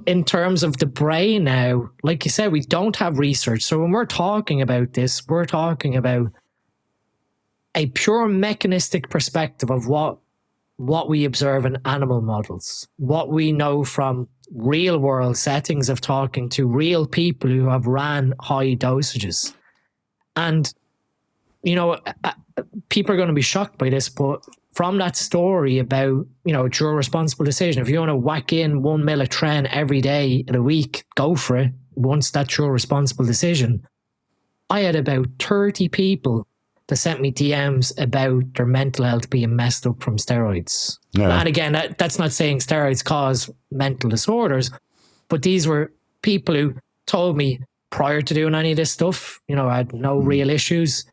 In terms of the brain now, like you said, we don't have research. So when we're talking about this, we're talking about a pure mechanistic perspective of what we observe in animal models, what we know from real world settings of talking to real people who have ran high dosages. And, people are going to be shocked by this, but from that story about, it's your responsible decision. If you want to whack in 1 ml of tren every day in a week, go for it. Once that's your responsible decision. I had about 30 people that sent me DMs about their mental health being messed up from steroids. Yeah. And again, that's not saying steroids cause mental disorders, but these were people who told me prior to doing any of this stuff, I had no real issues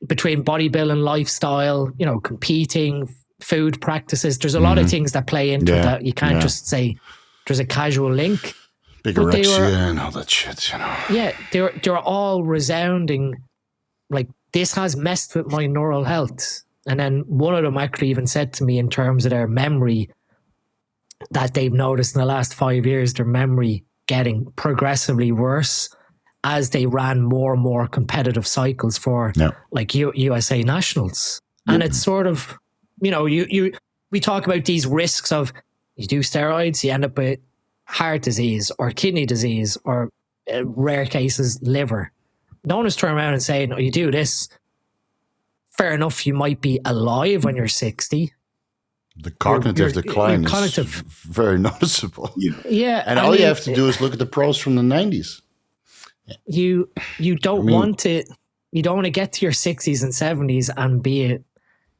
between bodybuilding, lifestyle, competing, food practices. There's a lot of things that play into that. You can't just say there's a casual link. Vigorous and all that shit, Yeah, they're all resounding, like, this has messed with my neural health. And then one of them actually even said to me, in terms of their memory, that they've noticed in the last 5 years, their memory getting progressively worse. as they ran more and more competitive cycles for like USA nationals. And it's sort of, we talk about these risks of you do steroids, you end up with heart disease or kidney disease or rare cases, liver. No one is turning around and saying, you do this, fair enough, you might be alive when you're 60. The cognitive decline is very noticeable. Yeah. And all you have to do is look at the pros from the 90s. You don't want to get to your 60s and 70s and be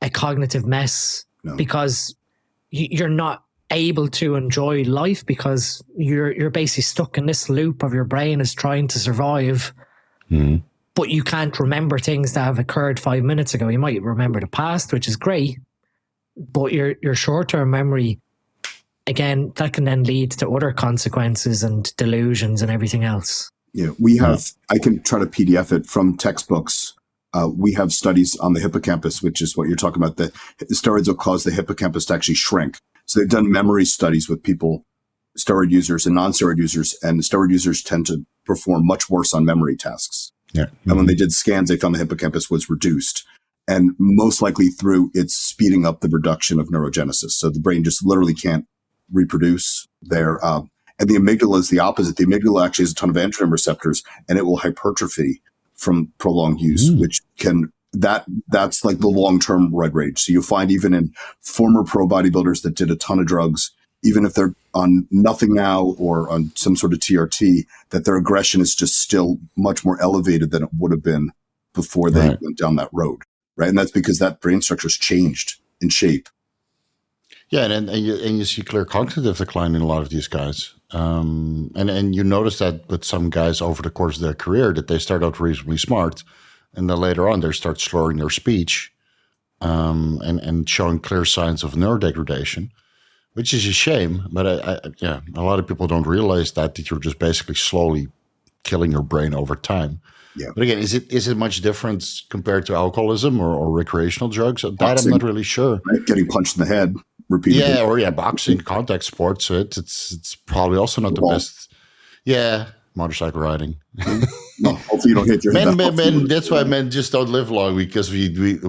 a cognitive mess because you're not able to enjoy life because you're basically stuck in this loop of your brain is trying to survive. But you can't remember things that have occurred 5 minutes ago. You might remember the past, which is great, but your short-term memory, again, that can then lead to other consequences and delusions and everything else. Yeah, we have, I can try to PDF it from textbooks. We have studies on the hippocampus, which is what you're talking about. The steroids will cause the hippocampus to actually shrink. So they've done memory studies with people, steroid users and non-steroid users, and the steroid users tend to perform much worse on memory tasks. Yeah. And when they did scans, they found the hippocampus was reduced. And most likely through it's speeding up the reduction of neurogenesis. So the brain just literally can't reproduce there. And the amygdala is the opposite. The amygdala actually has a ton of androgen receptors, and it will hypertrophy from prolonged use, which can, that's like the long-term roid rage. So you find even in former pro bodybuilders that did a ton of drugs, even if they're on nothing now or on some sort of TRT, that their aggression is just still much more elevated than it would have been before they went down that road. Right. And that's because that brain structure's changed in shape. Yeah. And you see clear cognitive decline in a lot of these guys. And you notice that with some guys over the course of their career that they start out reasonably smart and then later on they start slurring their speech and showing clear signs of neurodegradation, which is a shame. But a lot of people don't realize that you're just basically slowly killing your brain over time. Yeah. But again, is it much different compared to alcoholism or recreational drugs? Boxing, that I'm not really sure. Right? Getting punched in the head repeatedly. Yeah, or boxing, contact sports. So it's probably also not the best. Yeah, motorcycle riding. No, hopefully you don't hit your head. Men, that's why men just don't live long, because we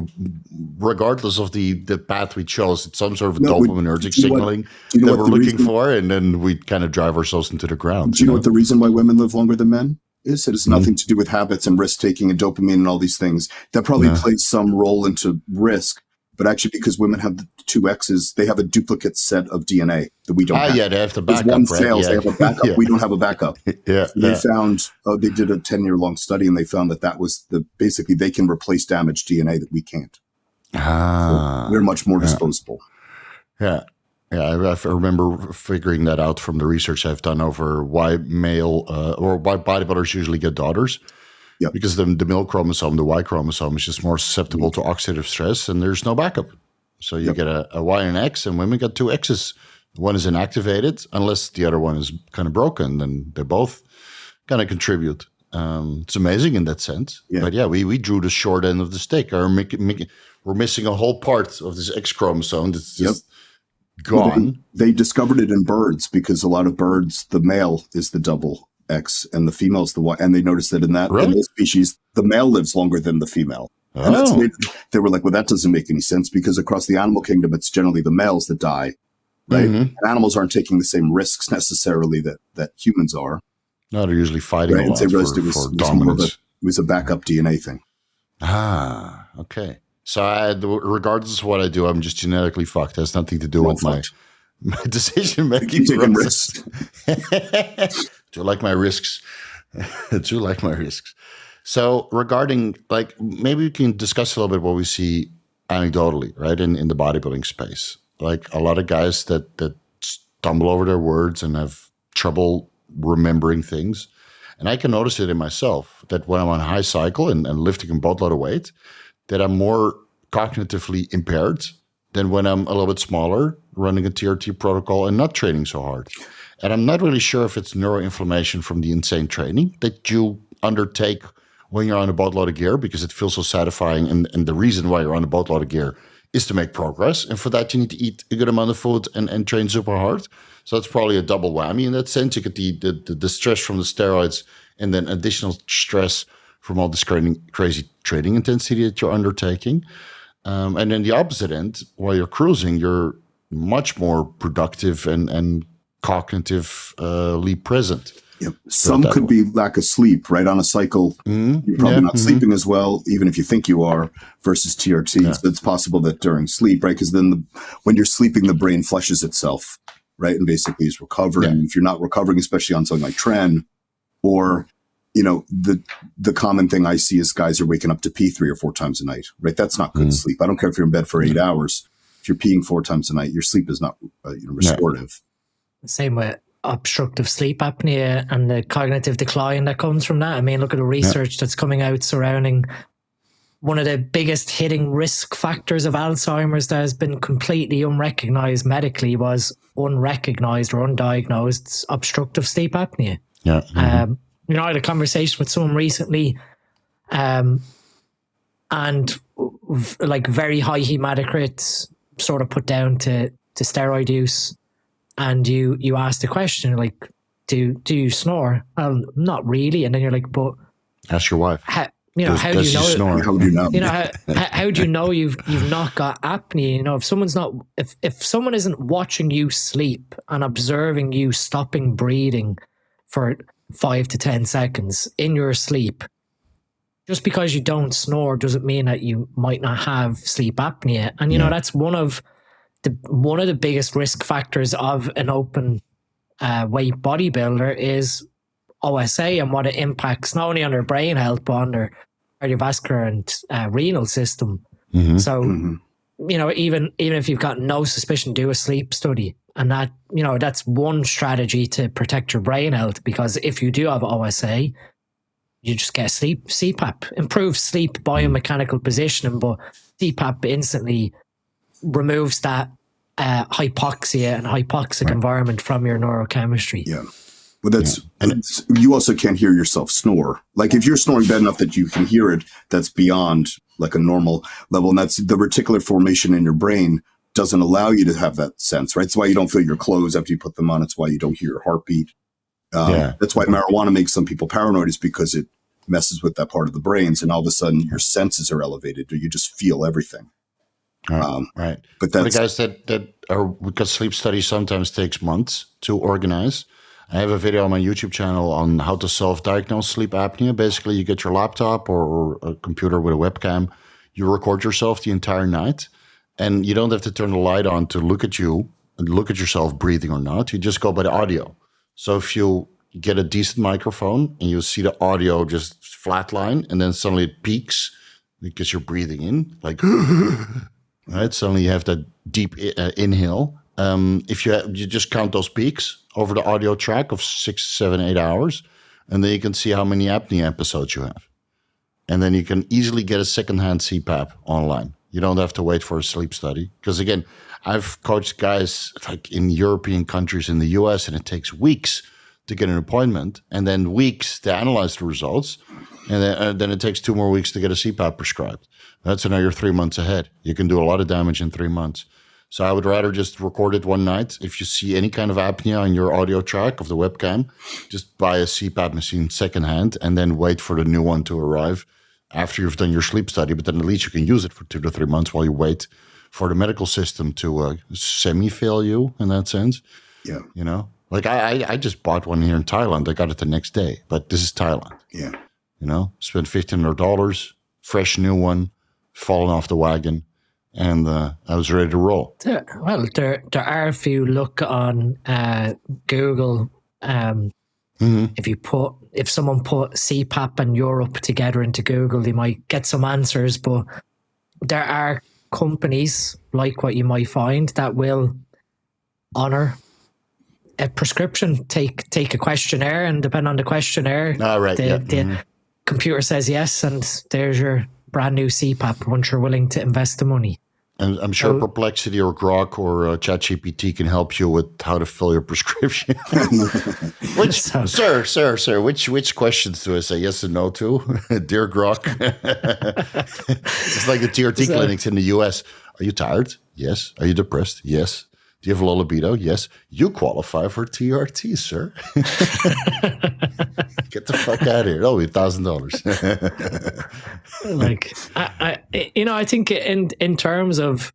regardless of the path we chose, it's some sort of dopaminergic signaling that we're looking for, and then we kind of drive ourselves into the ground. Do you know what the reason why women live longer than men is? It has nothing to do with habits and risk taking and dopamine and all these things. That probably plays some role into risk, but actually because women have the two X's, they have a duplicate set of DNA that we don't have. Yeah, they have the backup. One fails, they have a backup. We don't have a backup. They found, they did a 10-year-long study, and they found that was basically they can replace damaged DNA that we can't. So we're much more disposable. Yeah. I remember figuring that out from the research I've done over why why bodybuilders usually get daughters. Yep. Because the male chromosome, the Y chromosome, is just more susceptible to oxidative stress, and there's no backup. So you get a Y and an X, and women get two X's. One is inactivated, unless the other one is kind of broken, then they both kind of contribute. It's amazing in that sense. Yeah. But we drew the short end of the stick. We're missing a whole part of this X chromosome that's just gone. Well, they discovered it in birds, because a lot of birds, the male is the double X and the female is the Y. And they noticed that in those species, the male lives longer than the female. And they were like, well, that doesn't make any sense, because across the animal kingdom, it's generally the males that die, right? And animals aren't taking the same risks necessarily that humans are. No, they're usually fighting a lot for dominance. It was a backup DNA thing. Okay. So regardless of what I do, I'm just genetically fucked. It has nothing to do with my decision-making process. Do you like my risks? Do you like my risks? So regarding, maybe we can discuss a little bit what we see anecdotally, right, in the bodybuilding space. Like a lot of guys that stumble over their words and have trouble remembering things. And I can notice it in myself, that when I'm on a high cycle and lifting a boatload of weight, that I'm more cognitively impaired than when I'm a little bit smaller, running a TRT protocol and not training so hard. And I'm not really sure if it's neuroinflammation from the insane training that you undertake when you're on a boatload of gear, because it feels so satisfying. And the reason why you're on a boatload of gear is to make progress. And for that, you need to eat a good amount of food and train super hard. So it's probably a double whammy in that sense. You get the stress from the steroids and then additional stress from all this crazy training intensity that you're undertaking. And then the opposite end, while you're cruising, you're much more productive and cognitively present. Yep. Some could be lack of sleep, right? On a cycle, you're probably not sleeping as well, even if you think you are, versus TRT. Yeah. So it's possible that during sleep, right? Because then when you're sleeping, the brain flushes itself, right? And basically is recovering. Yeah. If you're not recovering, especially on something like tren, or, the common thing I see is guys are waking up to pee 3 or 4 times a night, right? That's not good sleep. I don't care if you're in bed for 8 hours. If you're peeing 4 times a night, your sleep is not restorative. Same with obstructive sleep apnea and the cognitive decline that comes from that. I mean, look at the research that's coming out surrounding one of the biggest hitting risk factors of Alzheimer's that has been completely unrecognized medically was unrecognized or undiagnosed obstructive sleep apnea. Yeah. I had a conversation with someone recently and like very high hematocrits sort of put down to steroid use. And you ask the question, like, do you snore? Well, not really. And then you're like, but ask your wife. How do you know? Snore? How do you know? How do you know you've not got apnea? If someone isn't watching you sleep and observing you stopping breathing for 5 to 10 seconds in your sleep, just because you don't snore doesn't mean that you might not have sleep apnea. And that's one of the biggest risk factors of an open weight bodybuilder is OSA and what it impacts not only on their brain health but on their cardiovascular and renal system. So even if you've got no suspicion, do a sleep study, and that that's one strategy to protect your brain health, because if you do have OSA, you just get CPAP, improve sleep biomechanical positioning, but CPAP instantly removes that hypoxia and hypoxic environment from your neurochemistry. Yeah. Well, you also can't hear yourself snore. Like if you're snoring bad enough that you can hear it, that's beyond like a normal level. And that's the reticular formation in your brain doesn't allow you to have that sense, right? That's why you don't feel your clothes after you put them on. It's why you don't hear your heartbeat. That's why marijuana makes some people paranoid, is because it messes with that part of the brains, and all of a sudden your senses are elevated, or you just feel everything. Right. But that's the guys that are, because sleep studies sometimes takes months to organize. I have a video on my YouTube channel on how to self-diagnose sleep apnea. Basically, you get your laptop or a computer with a webcam, you record yourself the entire night, and you don't have to turn the light on to look at you and look at yourself breathing or not. You just go by the audio. So if you get a decent microphone and you see the audio just flatline, and then suddenly it peaks because you're breathing in, like... Right, suddenly you have that deep inhale. If you just count those peaks over the audio track of 6, 7, 8 hours, and then you can see how many apnea episodes you have. And then you can easily get a secondhand CPAP online. You don't have to wait for a sleep study. Because again, I've coached guys like in European countries, in the US, and it takes weeks to get an appointment, and then weeks to analyze the results. And then it takes 2 more weeks to get a CPAP prescribed. That's another 3 months ahead. You can do a lot of damage in 3 months. So I would rather just record it one night. If you see any kind of apnea on your audio track of the webcam, just buy a CPAP machine secondhand and then wait for the new one to arrive after you've done your sleep study. But then at least you can use it for 2 to 3 months while you wait for the medical system to semi-fail you in that sense. Yeah. Like I just bought one here in Thailand. I got it the next day, but this is Thailand. Yeah. Spent $1,500, fresh new one, falling off the wagon, and I was ready to roll. There are a few. Look on Google. If someone put CPAP and Europe together into Google, they might get some answers. But there are companies like what you might find that will honor a prescription. Take a questionnaire, and depending on the questionnaire, the computer says yes, and there's your brand new CPAP once you're willing to invest the money. And I'm sure Perplexity or Grok or ChatGPT can help you with how to fill your prescription. Sir, which questions do I say yes and no to? Dear Grok. It's like the TRT clinics in the US. Are you tired? Yes. Are you depressed? Yes. Do you have low libido? Yes. You qualify for TRT, sir. Get the fuck out of here. That'll be $1,000. Like, I think in terms of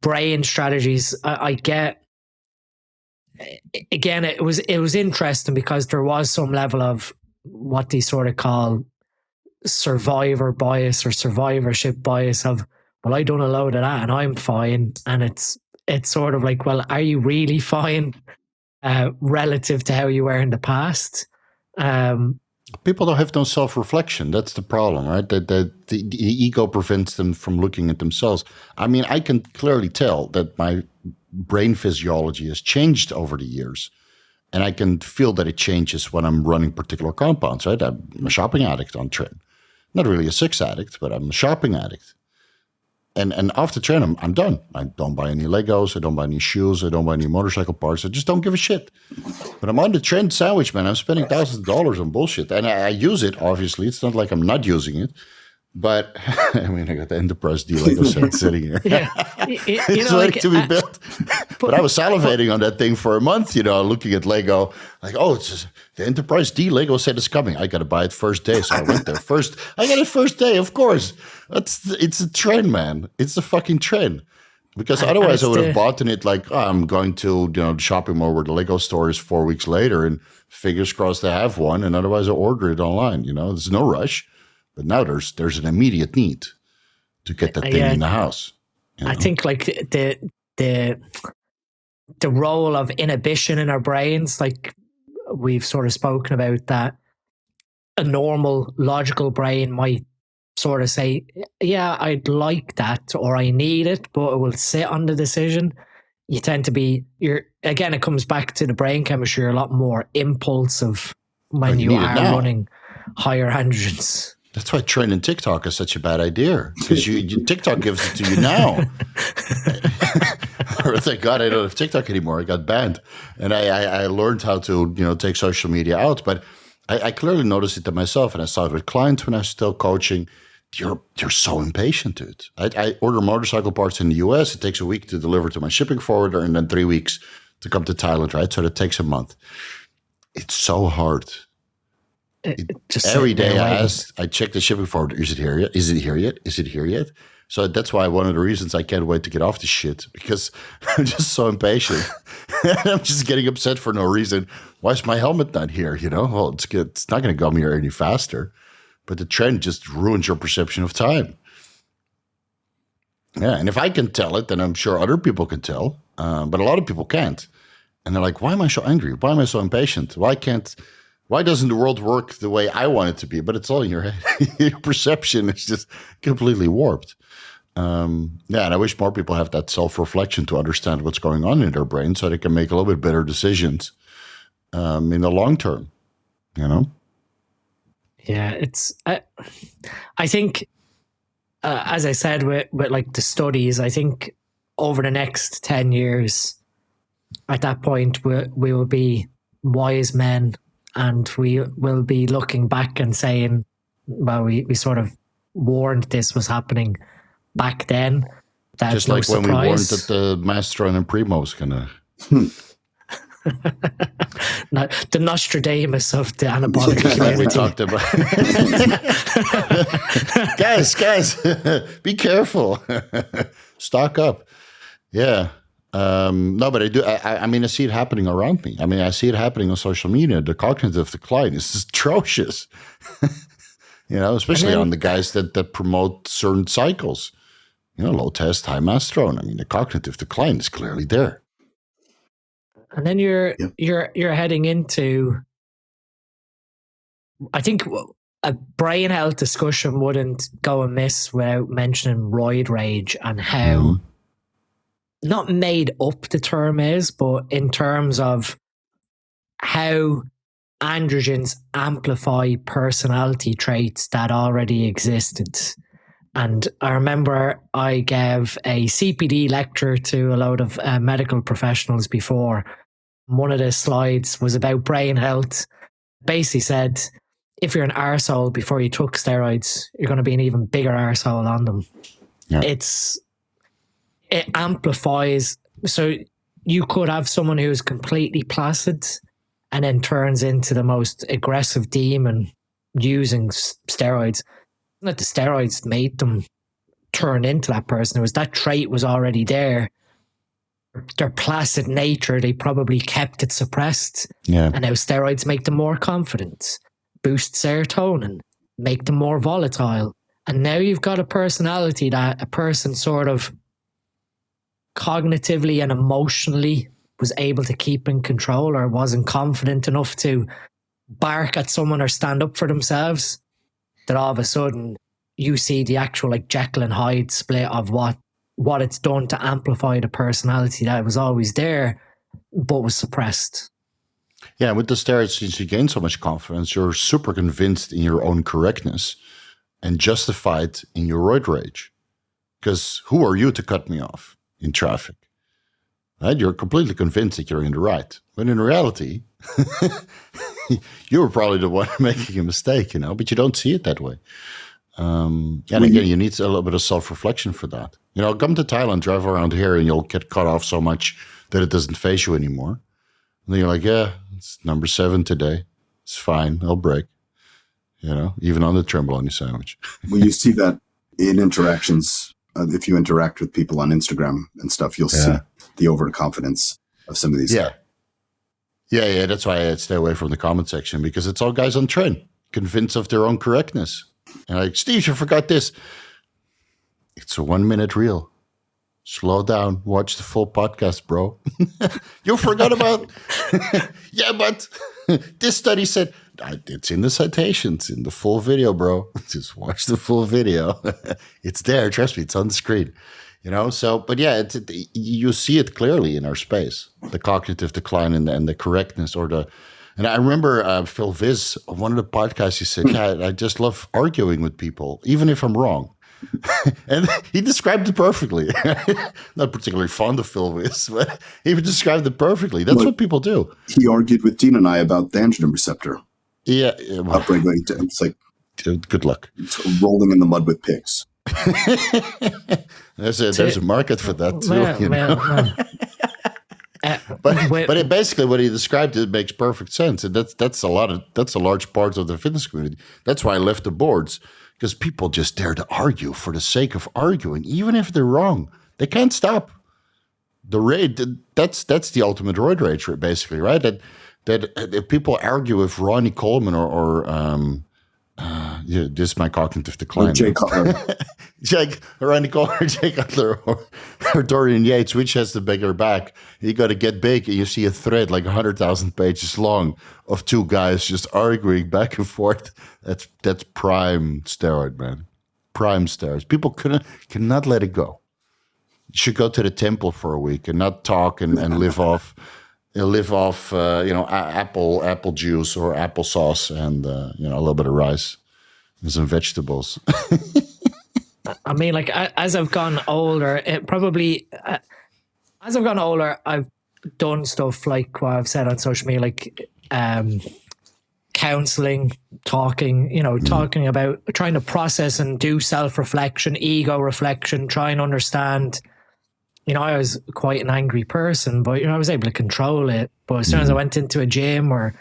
brain strategies, I get, again, it was interesting because there was some level of what they sort of call survivor bias or survivorship bias of, well, I done a load of that and I'm fine. And it's sort of like, well, are you really fine relative to how you were in the past? People don't have no self-reflection. That's the problem, right? That the ego prevents them from looking at themselves. I mean, I can clearly tell that my brain physiology has changed over the years. And I can feel that it changes when I'm running particular compounds, right? I'm a shopping addict on Tren. Not really a sex addict, but I'm a shopping addict. And after Tren, I'm done. I don't buy any Legos. I don't buy any shoes. I don't buy any motorcycle parts. I just don't give a shit. But I'm on the Tren sandwich, man. I'm spending thousands of dollars on bullshit. And I use it, obviously. It's not like I'm not using it. But, I mean, I got the Enterprise D Lego set sitting here. Yeah. It's ready to be built. But I was salivating on that thing for a month, looking at Lego. Like, oh, it's just, the Enterprise D Lego set is coming. I got to buy it first day. So I went there first. I got it first day, of course. It's a trend, man. It's a fucking trend. Because otherwise I would have bought in it like, I'm going to, the shopping mall where the Lego store is 4 weeks later and fingers crossed I have one. And otherwise I order it online, There's no rush. But now there's an immediate need to get that thing in the house. I think like the role of inhibition in our brains, like we've sort of spoken about, that a normal logical brain might sort of say, yeah, I'd like that or I need it, but it will sit on the decision. You tend to be, again, it comes back to the brain chemistry. You're a lot more impulsive when you are running higher androgens. That's why training TikTok is such a bad idea, because TikTok gives it to you now. Or thank God I don't have TikTok anymore. I got banned, and I learned how to take social media out. But I clearly noticed it to myself, and I saw it with clients when I was still coaching. You're so impatient, dude. I order motorcycle parts in the US. It takes a week to deliver to my shipping forwarder, and then 3 weeks to come to Thailand, right? So that takes a month. It's so hard. Every day I check the shipping forwarder. Is it here yet? Is it here yet? Is it here yet? So that's why one of the reasons I can't wait to get off the shit, because I'm just so impatient. I'm just getting upset for no reason. Why is my helmet not here? Well, it's good. It's not going to come here any faster, but the trend just ruins your perception of time. Yeah, and if I can tell it, then I'm sure other people can tell, but a lot of people can't. And they're like, why am I so angry? Why am I so impatient? Why doesn't the world work the way I want it to be? But it's all in your head. Your perception is just completely warped. And I wish more people have that self-reflection to understand what's going on in their brain so they can make a little bit better decisions in the long term, Yeah, it's, I think, as I said, with like the studies, I think over the next 10 years, at that point, we will be wise men. And we will be looking back and saying, well, we sort of warned this was happening back then. That's just no like surprise. When we warned that the Masteron and Primo was going to... The Nostradamus of the anabolic community. We talked about. guys, be careful. Stock up. Yeah. No, but I do. I mean, I see it happening around me. I mean, I see it happening on social media. The cognitive decline is atrocious. Especially on the guys that promote certain cycles. Low test, high masterone. I mean, the cognitive decline is clearly there. And then you're heading into, I think a brain health discussion wouldn't go amiss without mentioning roid rage and how not made up the term is, but in terms of how androgens amplify personality traits that already existed. And I remember I gave a CPD lecture to a load of medical professionals before. One of the slides was about brain health. Basically said, if you're an arsehole before you took steroids, you're going to be an even bigger arsehole on them. Yeah. It amplifies So you could have someone who is completely placid and then turns into the most aggressive demon using steroids. Not the steroids made them turn into that person. It was that trait was already there. Their placid nature, they probably kept it suppressed. Yeah. And now steroids make them more confident, boost serotonin, make them more volatile. And now you've got a personality that a person sort of cognitively and emotionally was able to keep in control or wasn't confident enough to bark at someone or stand up for themselves, that all of a sudden you see the actual like Jekyll and Hyde split of what it's done to amplify the personality that was always there but was suppressed. Yeah, with the steroids, since you gain so much confidence, you're super convinced in your own correctness and justified in your roid rage. Because who are you to cut me off in traffic? Right? You're completely convinced that you're in the right. When in reality, you were probably the one making a mistake, but you don't see it that way. And again, you need a little bit of self-reflection for that. Come to Thailand, drive around here, and you'll get cut off so much that it doesn't faze you anymore. And then you're like, yeah, it's number 7 today. It's fine. I'll break. Even on the tremboloni sandwich. Well, you see that in interactions. If you interact with people on Instagram and stuff, you'll see the overconfidence of some of these. Yeah. Yeah. That's why I stay away from the comment section, because it's all guys on trend, convinced of their own correctness. And like, Steve, you forgot this. It's a 1-minute reel. Slow down. Watch the full podcast, bro. You forgot about. Yeah, but this study said it's in the citations, in the full video, bro. Just watch the full video. It's there. Trust me, it's on the screen. So, but yeah, you see it clearly in our space, the cognitive decline and the correctness and I remember Phil Viz, on one of the podcasts, he said, yeah, I just love arguing with people, even if I'm wrong. And he described it perfectly. Not particularly fond of Phil Viz, but he described it perfectly. That's what people do. He argued with Dean and I about the androgen receptor. Yeah. Well, upregulating. It's like, good luck. It's rolling in the mud with pigs. There's a market for that too. But basically, what he described, it makes perfect sense, and that's a large part of the fitness community. That's why I left the boards, because people just dare to argue for the sake of arguing, even if they're wrong. They can't stop. The rage, that's the ultimate roid rage, basically, right? That if people argue with Ronnie Coleman or this is my cognitive decline. Jay Cutler. Ronnie Coleman, Jay Cutler, or Dorian Yates, which has the bigger back? You got to get big, and you see a thread like 100,000 pages long of two guys just arguing back and forth. That's prime steroid, man. Prime steroids. People cannot let it go. You should go to the temple for a week and not talk and live off. Apple juice or applesauce and a little bit of rice and some vegetables. I mean, like as I've gone older, I've done stuff like what I've said on social media, like counseling, talking about trying to process and do self-reflection, ego reflection, try and understand. I was quite an angry person, but I was able to control it. But as soon as I went into a gym or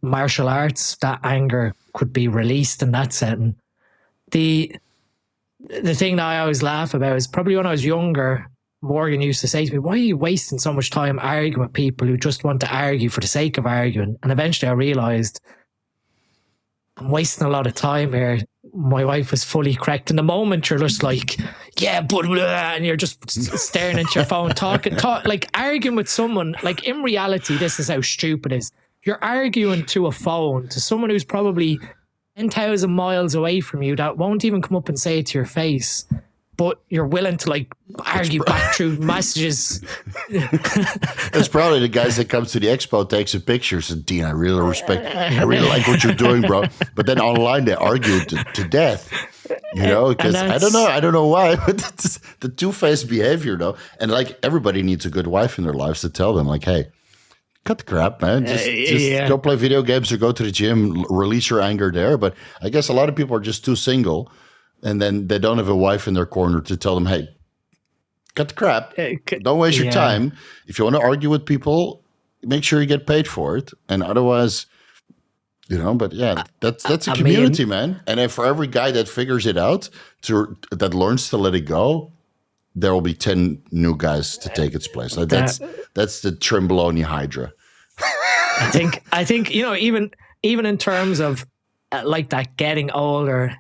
martial arts, that anger could be released in that setting. The thing that I always laugh about is probably when I was younger, Morgan used to say to me, why are you wasting so much time arguing with people who just want to argue for the sake of arguing? And eventually I realized I'm wasting a lot of time here. My wife was fully correct. In the moment, you're just like, yeah, but and you're just staring into your phone, like arguing with someone. Like in reality, this is how stupid it is. You're arguing to a phone, to someone who's probably 10,000 miles away from you that won't even come up and say it to your face. But you're willing to like argue back through messages. It's probably the guys that comes to the expo, takes a picture, says, Dean, I really like what you're doing, bro. But then online they argue to death, because I don't know why, but it's the two-faced behavior, though. And like everybody needs a good wife in their lives to tell them, like, hey, cut the crap, man. Just go play video games or go to the gym, release your anger there. But I guess a lot of people are just too single. And then they don't have a wife in their corner to tell them, hey, cut the crap. Don't waste your time. If you want to argue with people, make sure you get paid for it. And otherwise, but that's a community, man. And then for every guy that figures it out, that learns to let it go, there will be 10 new guys to take its place. Like that's the Trimboloni Hydra. I think even in terms of like that getting older,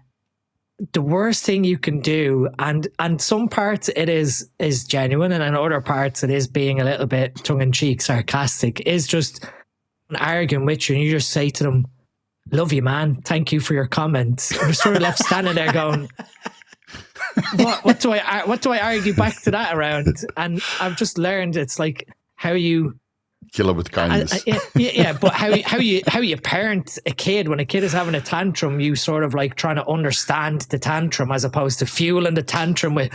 the worst thing you can do, and some parts it is genuine, and in other parts it is being a little bit tongue-in-cheek, sarcastic, is just arguing with you, and you just say to them, "Love you, man. Thank you for your comments." And you're sort of left standing there going, what do I argue back to that around? And I've just learned it's like how you kill it with kindness. But how you parent a kid when a kid is having a tantrum, you sort of like trying to understand the tantrum as opposed to fueling the tantrum with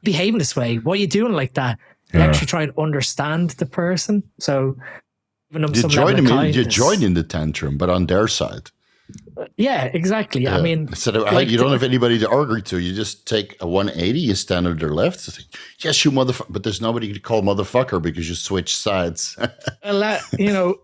behaving this way. What are you doing like that? You actually try and understand the person. So even you join in the tantrum, but on their side. Yeah, exactly. I mean, instead of you don't have anybody to argue to. You just take a 180. You stand on their left. It's like, yes, you motherfucker. But there's nobody to call motherfucker because you switch sides. Well,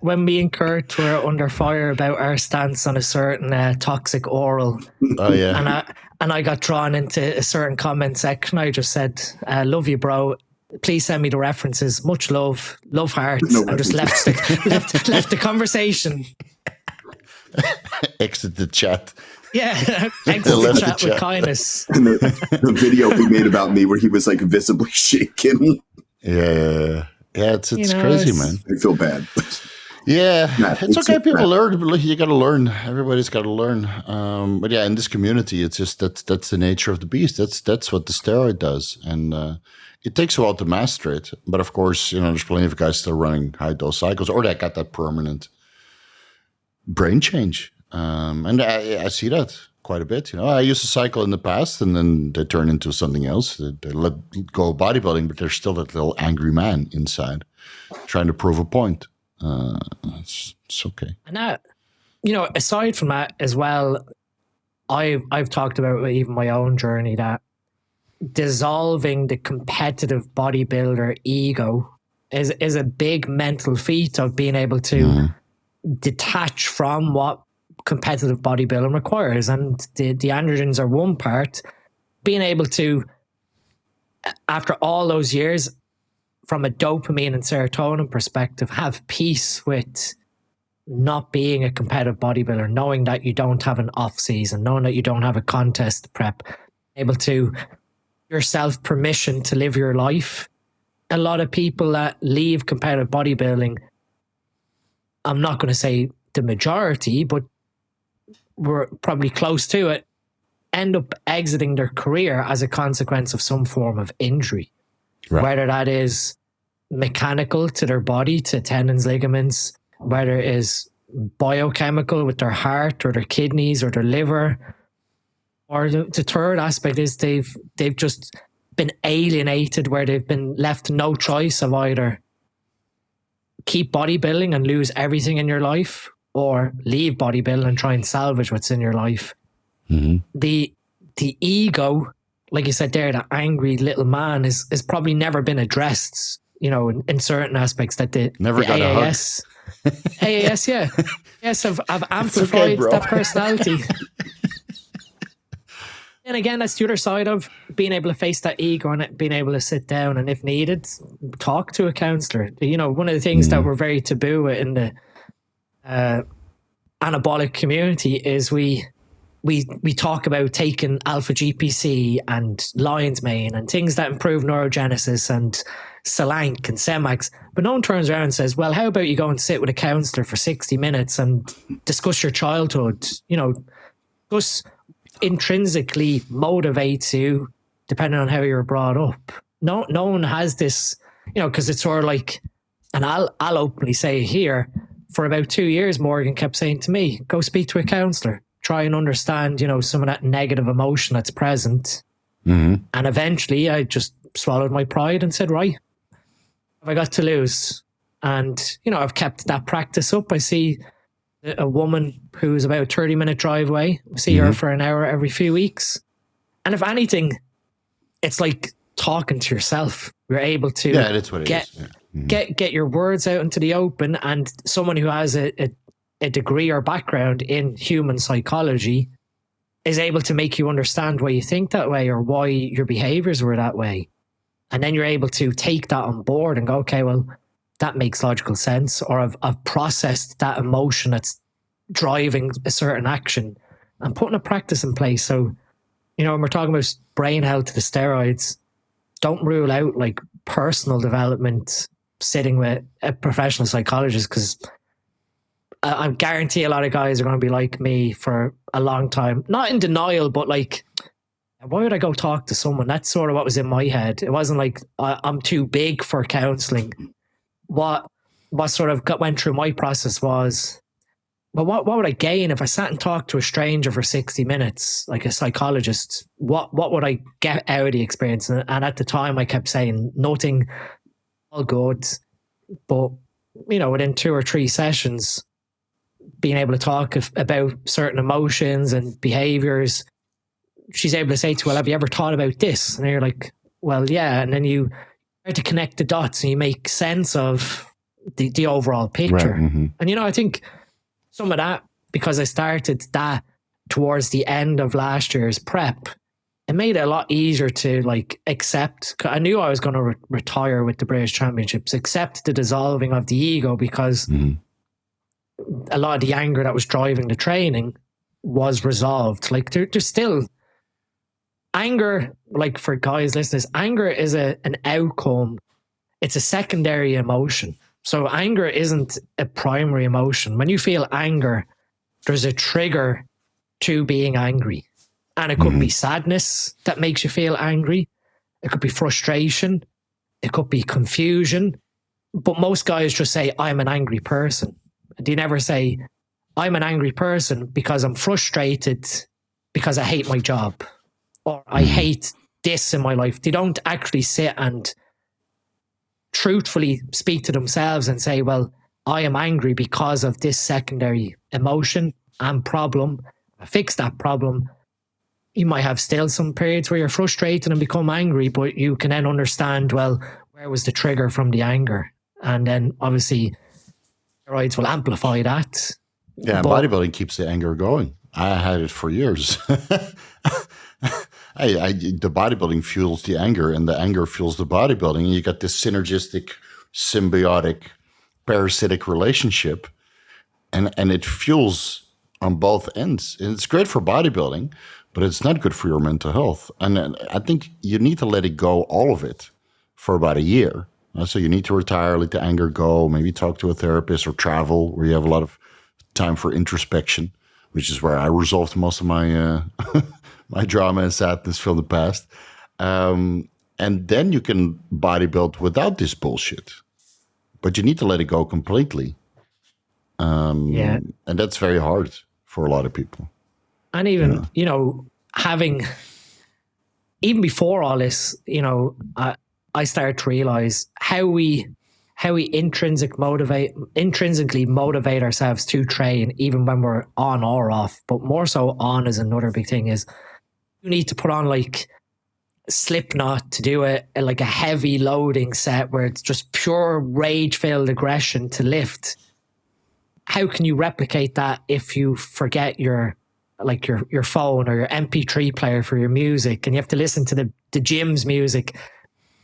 when me and Kurt were under fire about our stance on a certain toxic oral. Oh yeah. And I got drawn into a certain comment section. I just said, "Love you, bro. Please send me the references. Much love hearts." I just left the conversation. Exit the chat. Yeah, exit the chat with kindness. And the video he made about me where he was like visibly shaking. Yeah, it's crazy, man. I feel bad. Yeah, it's okay. People learn. You got to learn. Everybody's got to learn. But yeah, in this community, it's just that's the nature of the beast. That's what the steroid does, and it takes a while to master it. But of course, there's plenty of guys still running high dose cycles, or that got that permanent brain change. And I see that quite a bit. I used to cycle in the past, and then they turn into something else. They let go of bodybuilding, but there's still that little angry man inside trying to prove a point. It's okay. And that, aside from that as well, I've talked about even my own journey that dissolving the competitive bodybuilder ego is a big mental feat of being able to detach from what competitive bodybuilding requires. And the androgens are one part. Being able to, after all those years, from a dopamine and serotonin perspective, have peace with not being a competitive bodybuilder, knowing that you don't have an off season, knowing that you don't have a contest prep, able to give yourself permission to live your life. A lot of people that leave competitive bodybuilding, I'm not going to say the majority, but we're probably close to it, end up exiting their career as a consequence of some form of injury. Right. Whether that is mechanical to their body, to tendons, ligaments, whether it is biochemical with their heart or their kidneys or their liver, or the third aspect is they've just been alienated, where they've been left no choice of either keep bodybuilding and lose everything in your life, or leave bodybuilding and try and salvage what's in your life. The ego, like you said there, the angry little man is probably never been addressed, in certain aspects that never got AAS, a hug. AAS, yeah. Yes, I've amplified that personality. And again, that's the other side of being able to face that ego and being able to sit down and, if needed, talk to a counselor. One of the things that we're very taboo in the anabolic community is we talk about taking alpha GPC and lion's mane and things that improve neurogenesis and Selank and Semax, but no one turns around and says, well, how about you go and sit with a counselor for 60 minutes and discuss your childhood, discuss intrinsically motivates you depending on how you're brought up. No one has this, because it's sort of like, and I'll openly say here, for about 2 years, Morgan kept saying to me, go speak to a counselor, try and understand, some of that negative emotion that's present. And eventually I just swallowed my pride and said, right, what have I got to lose? And, I've kept that practice up. I see a woman who's about a 30-minute drive away. I see her for an hour every few weeks. And if anything, it's like talking to yourself. You're able to that's what it is. Get your words out into the open, and someone who has a degree or background in human psychology is able to make you understand why you think that way or why your behaviors were that way. And then you're able to take that on board and go, okay, well, that makes logical sense, or I've processed that emotion that's driving a certain action and putting a practice in place. So, when we're talking about brain health, the steroids, don't rule out like personal development, sitting with a professional psychologist, because I guarantee a lot of guys are going to be like me for a long time. Not in denial, but like, why would I go talk to someone? That's sort of what was in my head. It wasn't like I'm too big for counseling. What sort of went through my process was, well, what would I gain if I sat and talked to a stranger for 60 minutes, like a psychologist? What would I get out of the experience? And at the time I kept saying, nothing, all good. But, within 2 or 3 sessions, being able to talk about certain emotions and behaviors, she's able to say to, well, have you ever thought about this? And you're like, well, yeah. And then you try to connect the dots and you make sense of the overall picture. Right, mm-hmm. And, I think some of that, because I started that towards the end of last year's prep, it made it a lot easier to like accept. I knew I was going to retire with the British Championships, accept the dissolving of the ego, because a lot of the anger that was driving the training was resolved. Like there's still anger, like for guys listeners, anger is an outcome. It's a secondary emotion. So anger isn't a primary emotion. When you feel anger, there's a trigger to being angry. And it could be sadness that makes you feel angry. It could be frustration. It could be confusion. But most guys just say, I'm an angry person. They never say, I'm an angry person because I'm frustrated because I hate my job, or I hate this in my life. They don't actually sit and truthfully speak to themselves and say, well, I am angry because of this secondary emotion and problem. I fix that problem. You might have still some periods where you're frustrated and become angry, but you can then understand, well, where was the trigger from the anger? And then obviously steroids will amplify that. Yeah, bodybuilding keeps the anger going. I had it for years. The bodybuilding fuels the anger, and the anger fuels the bodybuilding. And you got this synergistic, symbiotic, parasitic relationship, and it fuels on both ends. And it's great for bodybuilding, but it's not good for your mental health. And I think you need to let it go, all of it, for about a year. So you need to retire, let the anger go, maybe talk to a therapist or travel where you have a lot of time for introspection, which is where I resolved most of my my drama and sadness from the past. And then you can bodybuild without this bullshit. But you need to let it go completely. And that's very hard for a lot of people. And even, having, even before all this, I started to realize how we intrinsically motivate ourselves to train, even when we're on or off. But more so on is another big thing. Is you need to put on like Slipknot to do a heavy loading set where it's just pure rage-filled aggression to lift. How can you replicate that if you forget your phone or your MP3 player for your music, and you have to listen to the gym's music?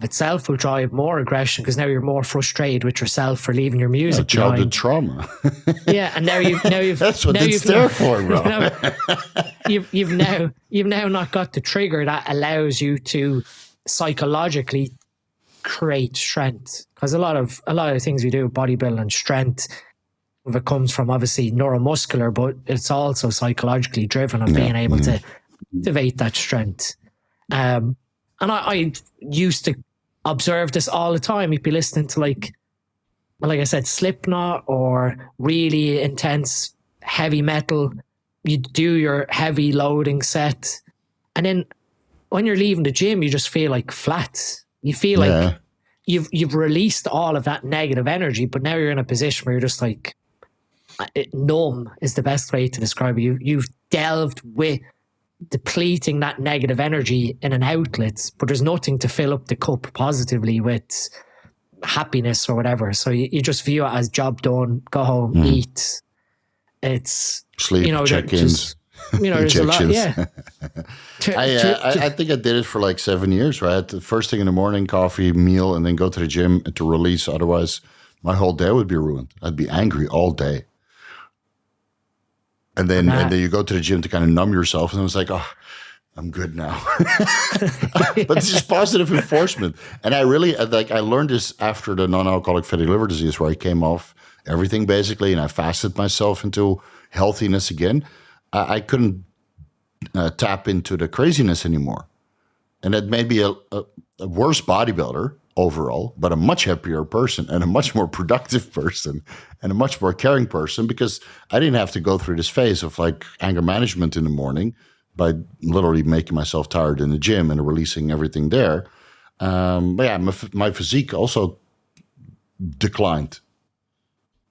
Itself will drive more aggression because now you're more frustrated with yourself for leaving your music childhood trauma. Yeah, and now you've that's what it's there for, bro. You've now not got the trigger that allows you to psychologically create strength. Because a lot of the things we do with bodybuilding and strength, it comes from obviously neuromuscular, but it's also psychologically driven of being able to activate that strength. And I used to observe this all the time. You'd be listening to like I said, Slipknot or really intense heavy metal. You do your heavy loading set, and then when you're leaving the gym, you just feel like flat. You feel like you've released all of that negative energy, but now you're in a position where you're just like numb is the best way to describe it. You've delved with depleting that negative energy in an outlet, but there's nothing to fill up the cup positively with happiness or whatever. So you just view it as job done, go home, eat. It's sleep, check-ins, there's a lot. Yeah. I think I did it for like 7 years, right? The first thing in the morning, coffee, meal, and then go to the gym to release. Otherwise, my whole day would be ruined. I'd be angry all day. And then you go to the gym to kind of numb yourself, and I was like, oh, I'm good now. But this is positive enforcement. And I learned this after the non-alcoholic fatty liver disease, where I came off everything basically, and I fasted myself into healthiness again. I couldn't tap into the craziness anymore. And that made me a worse bodybuilder overall, but a much happier person and a much more productive person and a much more caring person, because I didn't have to go through this phase of like anger management in the morning by literally making myself tired in the gym and releasing everything there. But yeah, my physique also declined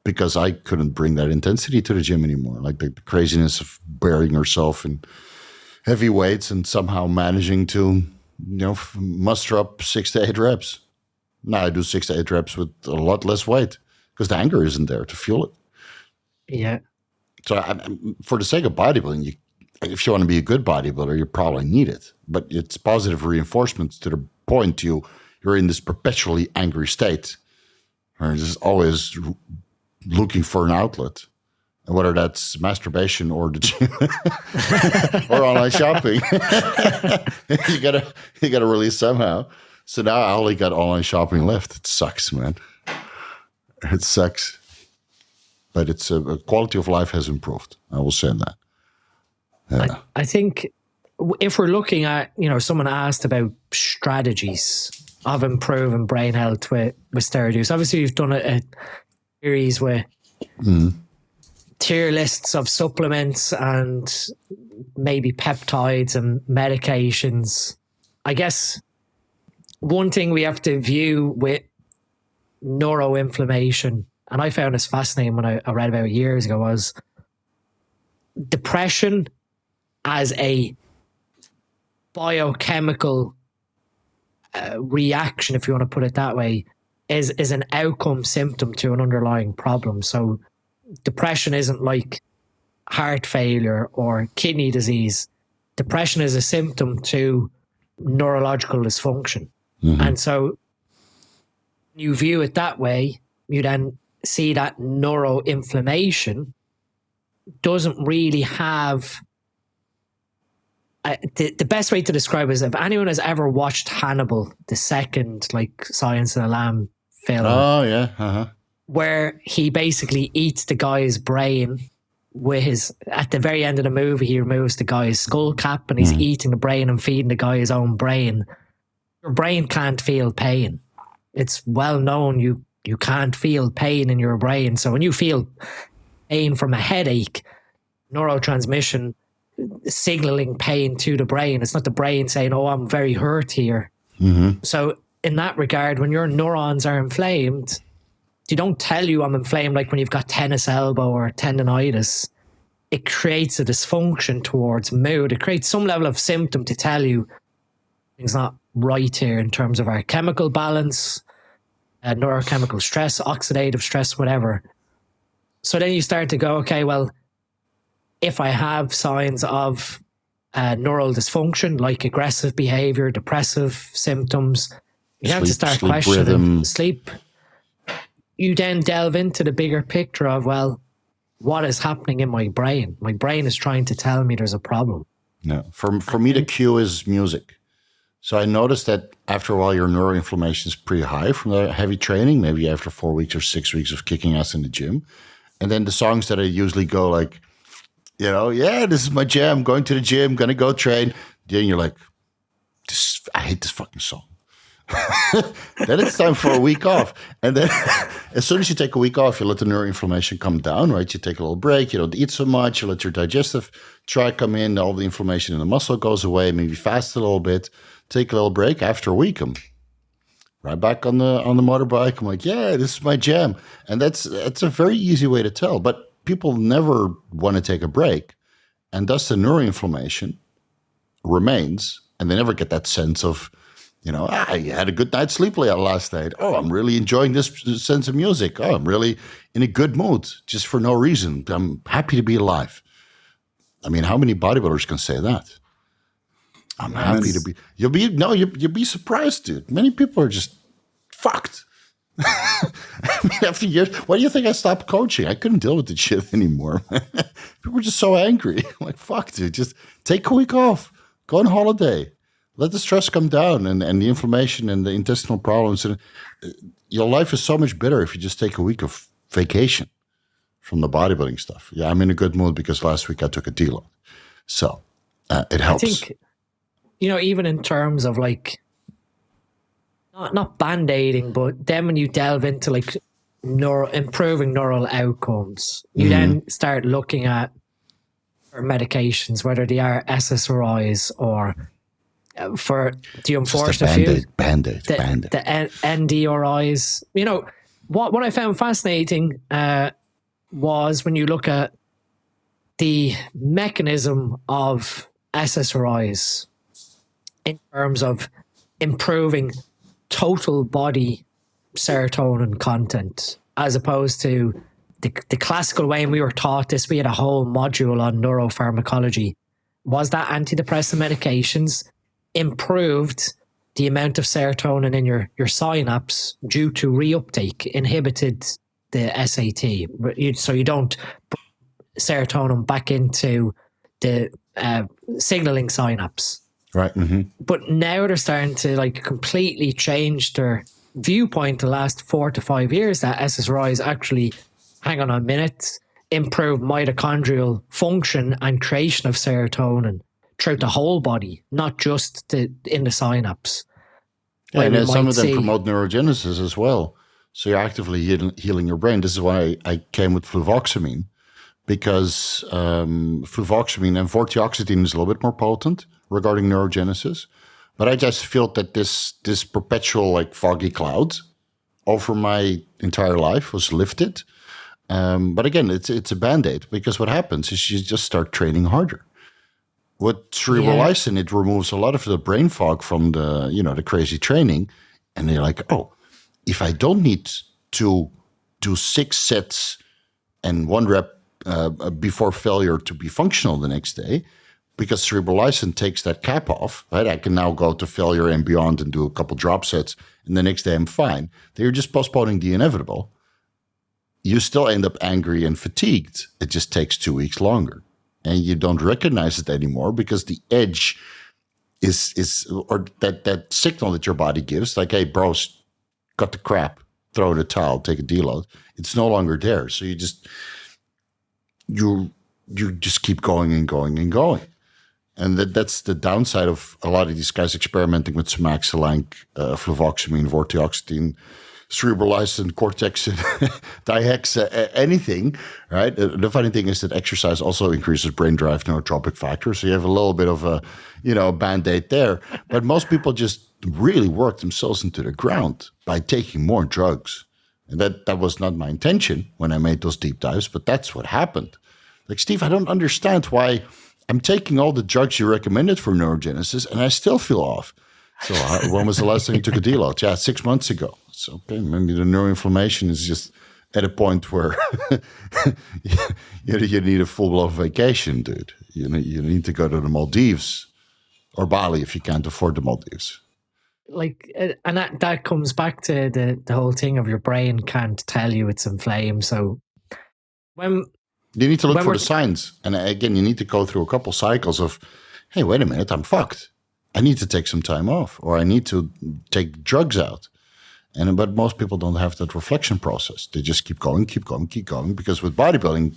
because I couldn't bring that intensity to the gym anymore. Like the craziness of burying yourself in heavy weights and somehow managing to, muster up 6 to 8 reps. Now I do 6 to 8 reps with a lot less weight because the anger isn't there to fuel it. Yeah. So for the sake of bodybuilding, if you want to be a good bodybuilder, you probably need it. But it's positive reinforcement to the point you're in this perpetually angry state. Or you're just always looking for an outlet. And whether that's masturbation or the gym or online shopping, you gotta release somehow. So now I only got online shopping left. It sucks, man. It sucks. But it's a quality of life has improved. I will say that. Yeah. I think if we're looking at, someone asked about strategies of improving brain health with steroid use. Obviously, you've done a series with tier lists of supplements and maybe peptides and medications. I guess one thing we have to view with neuroinflammation, and I found this fascinating when I read about it years ago, was depression as a biochemical reaction, if you want to put it that way, is an outcome symptom to an underlying problem. So depression isn't like heart failure or kidney disease. Depression is a symptom to neurological dysfunction. And so you view it that way, you then see that neuroinflammation doesn't really have... the best way to describe it is, if anyone has ever watched Hannibal, the second Silence of the Lamb film. Oh, yeah. Where he basically eats the guy's brain with at the very end of the movie, he removes the guy's skull cap and he's eating the brain and feeding the guy his own brain. Your brain can't feel pain. It's well known you can't feel pain in your brain. So when you feel pain from a headache, neurotransmission signaling pain to the brain. It's not the brain saying, oh, I'm very hurt here. So in that regard, when your neurons are inflamed, they don't tell you I'm inflamed like when you've got tennis elbow or tendonitis. It creates a dysfunction towards mood. It creates some level of symptom to tell you things not right here in terms of our chemical balance, neurochemical stress, oxidative stress, whatever. So then you start to go, okay, well, if I have signs of neural dysfunction, like aggressive behavior, depressive symptoms, you have to start questioning sleep. You then delve into the bigger picture of, well, what is happening in my brain? My brain is trying to tell me there's a problem. Yeah. For me, the cue is music. So I noticed that after a while, your neuroinflammation is pretty high from the heavy training, maybe after 4 weeks or 6 weeks of kicking ass in the gym. And then the songs that I usually go like, yeah, this is my jam, going to the gym, going to go train. Then you're like, I hate this fucking song. Then it's time for a week off. And then as soon as you take a week off, you let the neuroinflammation come down, right? You take a little break, you don't eat so much, you let your digestive tract come in, all the inflammation in the muscle goes away, maybe fast a little bit, take a little break. After a week, I'm right back on the motorbike. I'm like, yeah, this is my jam. And that's a very easy way to tell. But people never want to take a break. And thus the neuroinflammation remains, and they never get that sense of, I had a good night's sleep last night. Oh, I'm really enjoying this sense of music. Oh, I'm really in a good mood just for no reason. I'm happy to be alive. I mean, how many bodybuilders can say that? I'm happy to be. You'll be surprised, dude. Many people are just fucked. I mean, after years, why do you think I stopped coaching? I couldn't deal with the shit anymore. People were just so angry. I'm like, fuck, dude, just take a week off. Go on holiday. Let the stress come down and the inflammation and the intestinal problems. And your life is so much better if you just take a week of vacation from the bodybuilding stuff. Yeah, I'm in a good mood because last week I took a deload. So it helps. I think, even in terms of like, not band-aiding, but then when you delve into like improving neural outcomes, you then start looking at medications, whether they are SSRIs or for the unfortunate few, band-aid. the NDRIs. What I found fascinating was when you look at the mechanism of SSRIs in terms of improving total body serotonin content, as opposed to the classical way we were taught this. We had a whole module on neuropharmacology. Was that antidepressant medications improved the amount of serotonin in your synapse due to reuptake, inhibited the SAT, so you don't put serotonin back into the signaling synapse. Right. Mm-hmm. But now they're starting to like completely change their viewpoint the last 4 to 5 years that SSRIs actually, hang on a minute, improve mitochondrial function and creation of serotonin throughout the whole body, not just in the synapse. Yeah, and some of them promote neurogenesis as well. So you're actively healing your brain. This is why I came with fluvoxamine, because fluvoxamine and vortioxetine is a little bit more potent regarding neurogenesis. But I just felt that this perpetual like foggy cloud over my entire life was lifted. But again, it's a Band-Aid, because what happens is you just start training harder. With cerebral lysin, it removes a lot of the brain fog from the crazy training. And you're like, oh, if I don't need to do 6 sets and 1 rep before failure to be functional the next day, because cerebral lysin takes that cap off, right? I can now go to failure and beyond and do a couple drop sets, and the next day I'm fine. They're just postponing the inevitable. You still end up angry and fatigued. It just takes 2 weeks longer. And you don't recognize it anymore because the edge is or that signal that your body gives, like, hey, bro, cut the crap, throw in a towel, take a deload. It's no longer there. So you just keep going and going and going. And that's the downside of a lot of these guys experimenting with Semaxolane, fluvoxamine, vortioxetine, cerebral lysin, cortex, dihexa, anything, right? The funny thing is that exercise also increases brain drive neurotropic factor. So you have a little bit of a, Band-Aid there. But most people just really work themselves into the ground by taking more drugs. And that was not my intention when I made those deep dives, but that's what happened. Like, Steve, I don't understand why I'm taking all the drugs you recommended for neurogenesis and I still feel off. So when was the last time you took a deload? Yeah, 6 months ago. So okay, maybe the Neuro-Inflammation is just at a point where you need a full-blown vacation, dude. You need to go to the Maldives or Bali if you can't afford the Maldives. Like, and that comes back to the whole thing of your brain can't tell you it's inflamed. So when you need to look for the signs. And again, you need to go through a couple cycles of, hey, wait a minute, I'm fucked. I need to take some time off, or I need to take drugs out. But most people don't have that reflection process. They just keep going, because with bodybuilding,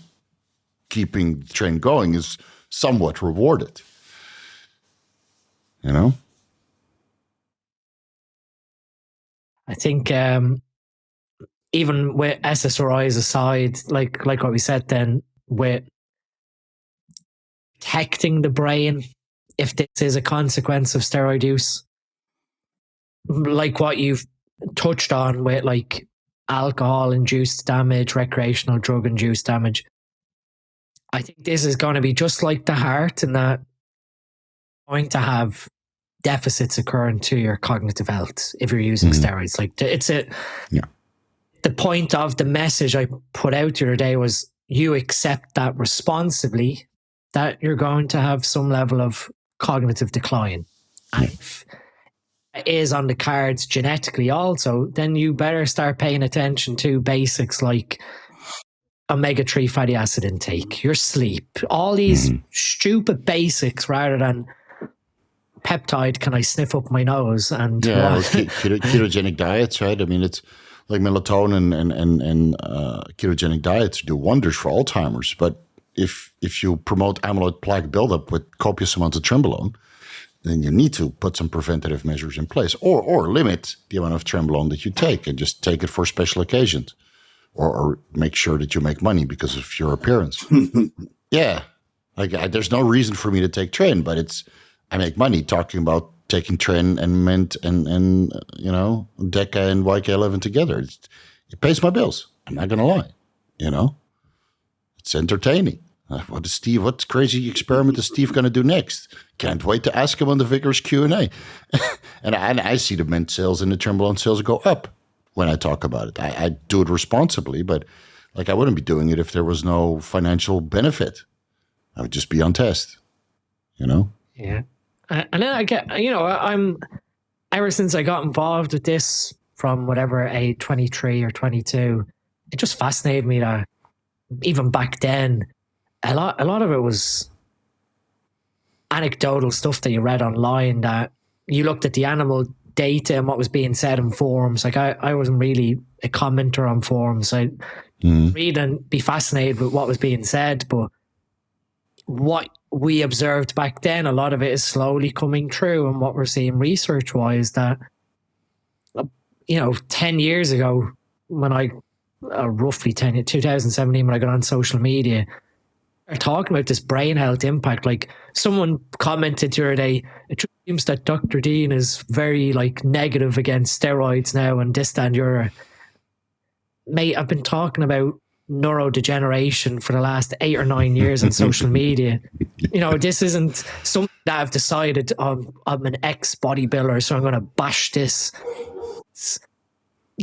keeping the train going is somewhat rewarded. I think even with SSRIs aside, like what we said then, with protecting the brain, if this is a consequence of steroid use, like what you've touched on with like alcohol-induced damage, recreational drug-induced damage, I think this is going to be just like the heart, in that going to have deficits occurring to your cognitive health if you're using steroids. Like the point of the message I put out the other day was you accept that responsibly, that you're going to have some level of cognitive decline. And if it is on the cards genetically also, then you better start paying attention to basics like omega-3 fatty acid intake, your sleep, all these stupid basics rather than peptide, can I sniff up my nose? And ketogenic diets, right? I mean, it's like melatonin and ketogenic diets do wonders for Alzheimer's. But if you promote amyloid plaque buildup with copious amounts of trenbolone, then you need to put some preventative measures in place, or limit the amount of trenbolone that you take and just take it for special occasions, or make sure that you make money because of your appearance. There's no reason for me to take tren, but I make money talking about taking tren and mint and Deca and YK11 together. It pays my bills. I'm not going to lie. It's entertaining. What crazy experiment is Steve going to do next? Can't wait to ask him on the Vigorous Q&A. and I see the mint sales and the trenbolone sales go up when I talk about it. I do it responsibly, but I wouldn't be doing it if there was no financial benefit. I would just be on test, Yeah. And then I get, I'm, ever since I got involved with this from whatever age, 23 or 22, it just fascinated me that even back then, a lot of it was anecdotal stuff that you read online, that you looked at the animal data and what was being said in forums. Like I wasn't really a commenter on forums. I read and be fascinated with what was being said, but what we observed back then, a lot of it is slowly coming true. And what we're seeing research wise, that 10 years ago, when roughly 2017, when I got on social media, they're talking about this brain health impact. Like someone commented the other day, it seems that Dr. Dean is very negative against steroids now and this, that, and the other. Mate, I've been talking about neurodegeneration for the last 8 or 9 years on social media. This isn't something that I've decided I'm an ex-bodybuilder, so I'm going to bash this. It's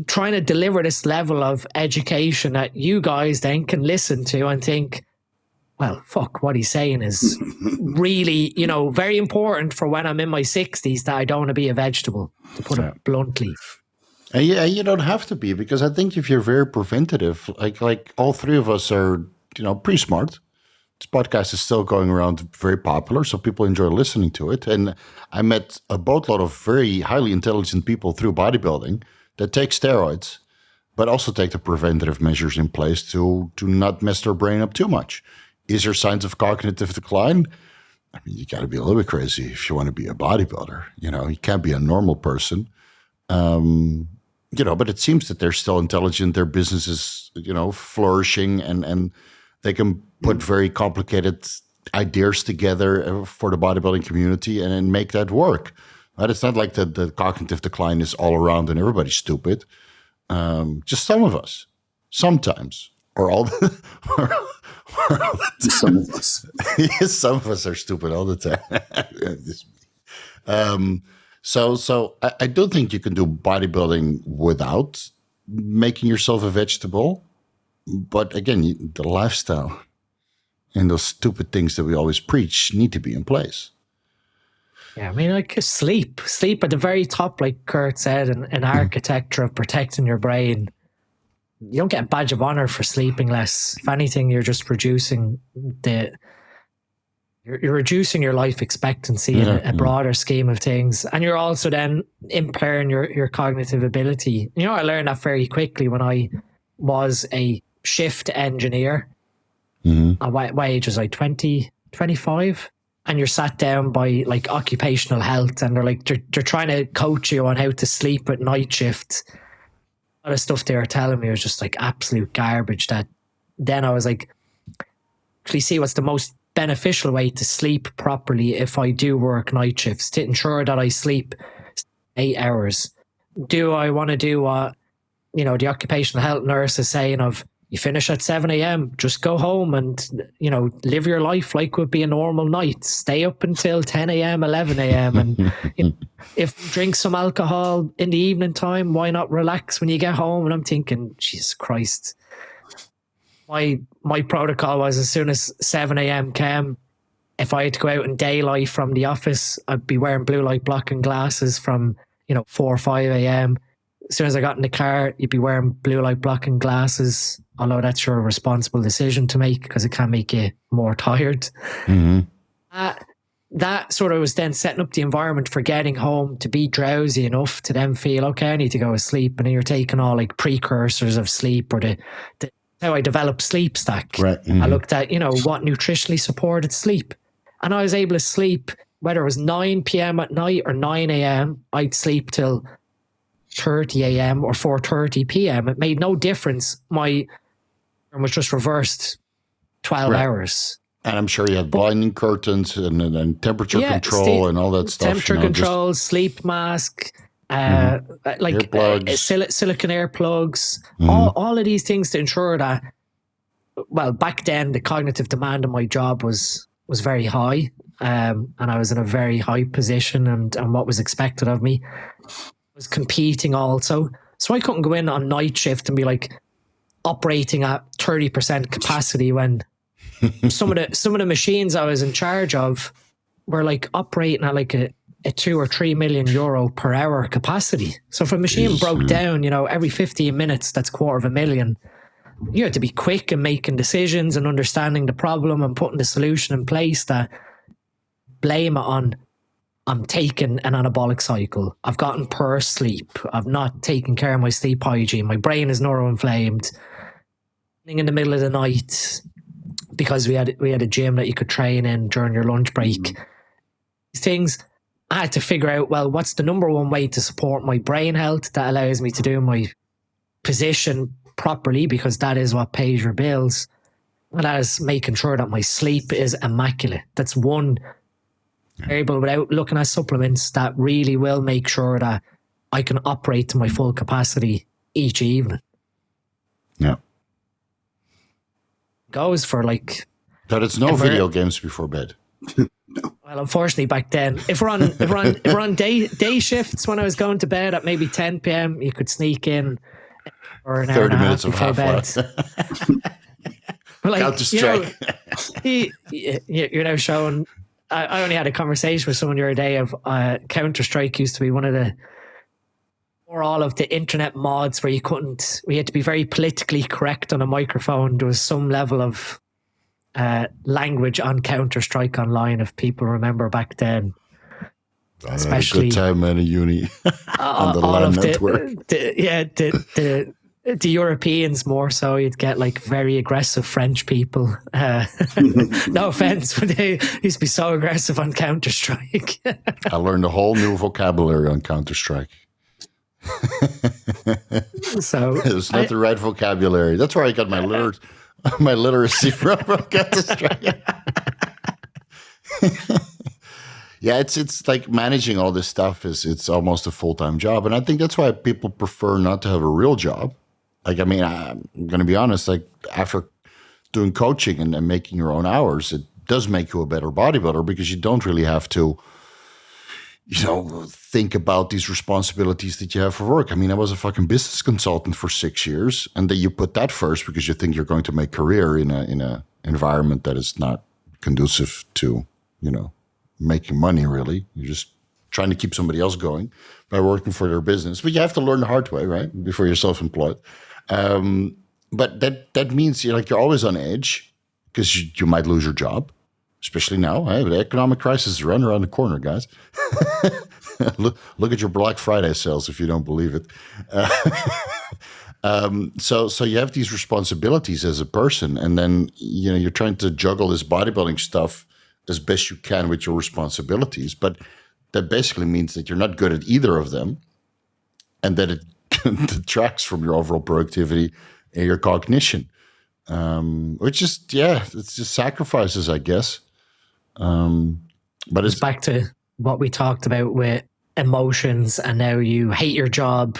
trying to deliver this level of education that you guys then can listen to and think, well, fuck, what he's saying is really, very important for when I'm in my 60s, that I don't want to be a vegetable, to put it bluntly. Yeah, you don't have to be, because I think if you're very preventative, like all three of us are, pretty smart. This podcast is still going around, very popular, so people enjoy listening to it. And I met a boatload of very highly intelligent people through bodybuilding that take steroids, but also take the preventative measures in place to not mess their brain up too much. Is there signs of cognitive decline? I mean, you got to be a little bit crazy if you want to be a bodybuilder. You can't be a normal person. But it seems that they're still intelligent. Their business is, flourishing, and they can put very complicated ideas together for the bodybuilding community and make that work. But it's not like the cognitive decline is all around and everybody's stupid. Just some of us, sometimes, or all the, some of us. Yes, some of us are stupid all the time. So I don't think you can do bodybuilding without making yourself a vegetable. But again, the lifestyle and those stupid things that we always preach need to be in place. Yeah, I mean, sleep at the very top, like Kurt said, an architecture of protecting your brain. You don't get a badge of honor for sleeping less. If anything, you're just reducing you're reducing your life expectancy in a broader scheme of things. And you're also then impairing your cognitive ability. I learned that very quickly when I was a shift engineer. At what age was I? 20, 25? And you're sat down by occupational health, and they're trying to coach you on how to sleep at night shift. A lot of stuff they were telling me was just absolute garbage, that then I was actually see what's the most beneficial way to sleep properly if I do work night shifts, to ensure that I sleep 8 hours. Do I want to do what the occupational health nurse is saying of You finish at 7 a.m., just go home and, live your life like would be a normal night. Stay up until 10 a.m., 11 a.m. And if you drink some alcohol in the evening time, why not relax when you get home? And I'm thinking, Jesus Christ. My protocol was as soon as 7 a.m. came, if I had to go out in daylight from the office, I'd be wearing blue light blocking glasses from, 4 or 5 a.m. As soon as I got in the car, you'd be wearing blue light blocking glasses, although that's your responsible decision to make because it can make you more tired. Mm-hmm. That sort of was then setting up the environment for getting home to be drowsy enough to then feel, okay, I need to go to sleep. And then you're taking all like precursors of sleep or how I developed Sleep Stack. Right. Mm-hmm. I looked at, what nutritionally supported sleep. And I was able to sleep, whether it was 9 p.m. at night or 9 a.m., I'd sleep till 30 a.m. or 4:30 p.m. It made no difference. My was just reversed 12 hours. And I'm sure you had blinding curtains and temperature control and all that stuff. Temperature control, sleep mask, silicone earplugs, all of these things to ensure that, well, back then the cognitive demand of my job was very high, and I was in a very high position, and what was expected of me was competing also. So I couldn't go in on night shift and be like operating at 30% capacity when some of the machines I was in charge of were like operating at like a 2 or 3 million euro per hour capacity. So if a machine broke down, every 15 minutes, that's $250,000. You had to be quick in making decisions and understanding the problem and putting the solution in place. That blame it on, I'm taking an anabolic cycle. I've gotten poor sleep. I've not taken care of my sleep hygiene. My brain is neuroinflamed. In the middle of the night, because we had a gym that you could train in during your lunch break. These things, I had to figure out, well, what's the number one way to support my brain health that allows me to do my position properly, because that is what pays your bills. And that is making sure that my sleep is immaculate. That's one variable without looking at supplements that really will make sure that I can operate to my full capacity each evening. Yeah. Goes for like... But it's no video games before bed. Well, unfortunately, back then, if we're on day shifts, when I was going to bed at maybe 10 p.m., you could sneak in or an 30 minutes of half-life. Like, Counter-Strike. You're now showing... I only had a conversation with someone the other day of Counter-Strike used to be one of the... or all of the internet mods where we had to be very politically correct on a microphone. There was some level of language on Counter-Strike online, if people remember back then. Especially a good time in a uni on the LAN network. The Europeans more so. You'd get like very aggressive French people. No offense, but they used to be so aggressive on Counter-Strike. I learned a whole new vocabulary on Counter-Strike. So it's not the right vocabulary. That's where I got my literacy from Counter-Strike. Yeah, it's like managing all this stuff it's almost a full-time job, and I think that's why people prefer not to have a real job. Like, I mean, I'm going to be honest. Like, after doing coaching and making your own hours, it does make you a better bodybuilder because you don't really have to, think about these responsibilities that you have for work. I mean, I was a fucking business consultant for 6 years, and then you put that first because you think you're going to make career in a environment that is not conducive to, making money, really. You're just trying to keep somebody else going by working for their business. But you have to learn the hard way, right? Before you're self-employed. But that means you're always on edge because you might lose your job. Especially now, the economic crisis is around the corner, guys. Look at your Black Friday sales if you don't believe it. So you have these responsibilities as a person, and then you're trying to juggle this bodybuilding stuff as best you can with your responsibilities. But that basically means that you're not good at either of them, and that it detracts from your overall productivity and your cognition. Which is, it's just sacrifices, I guess. But it's back to what we talked about with emotions, and now you hate your job,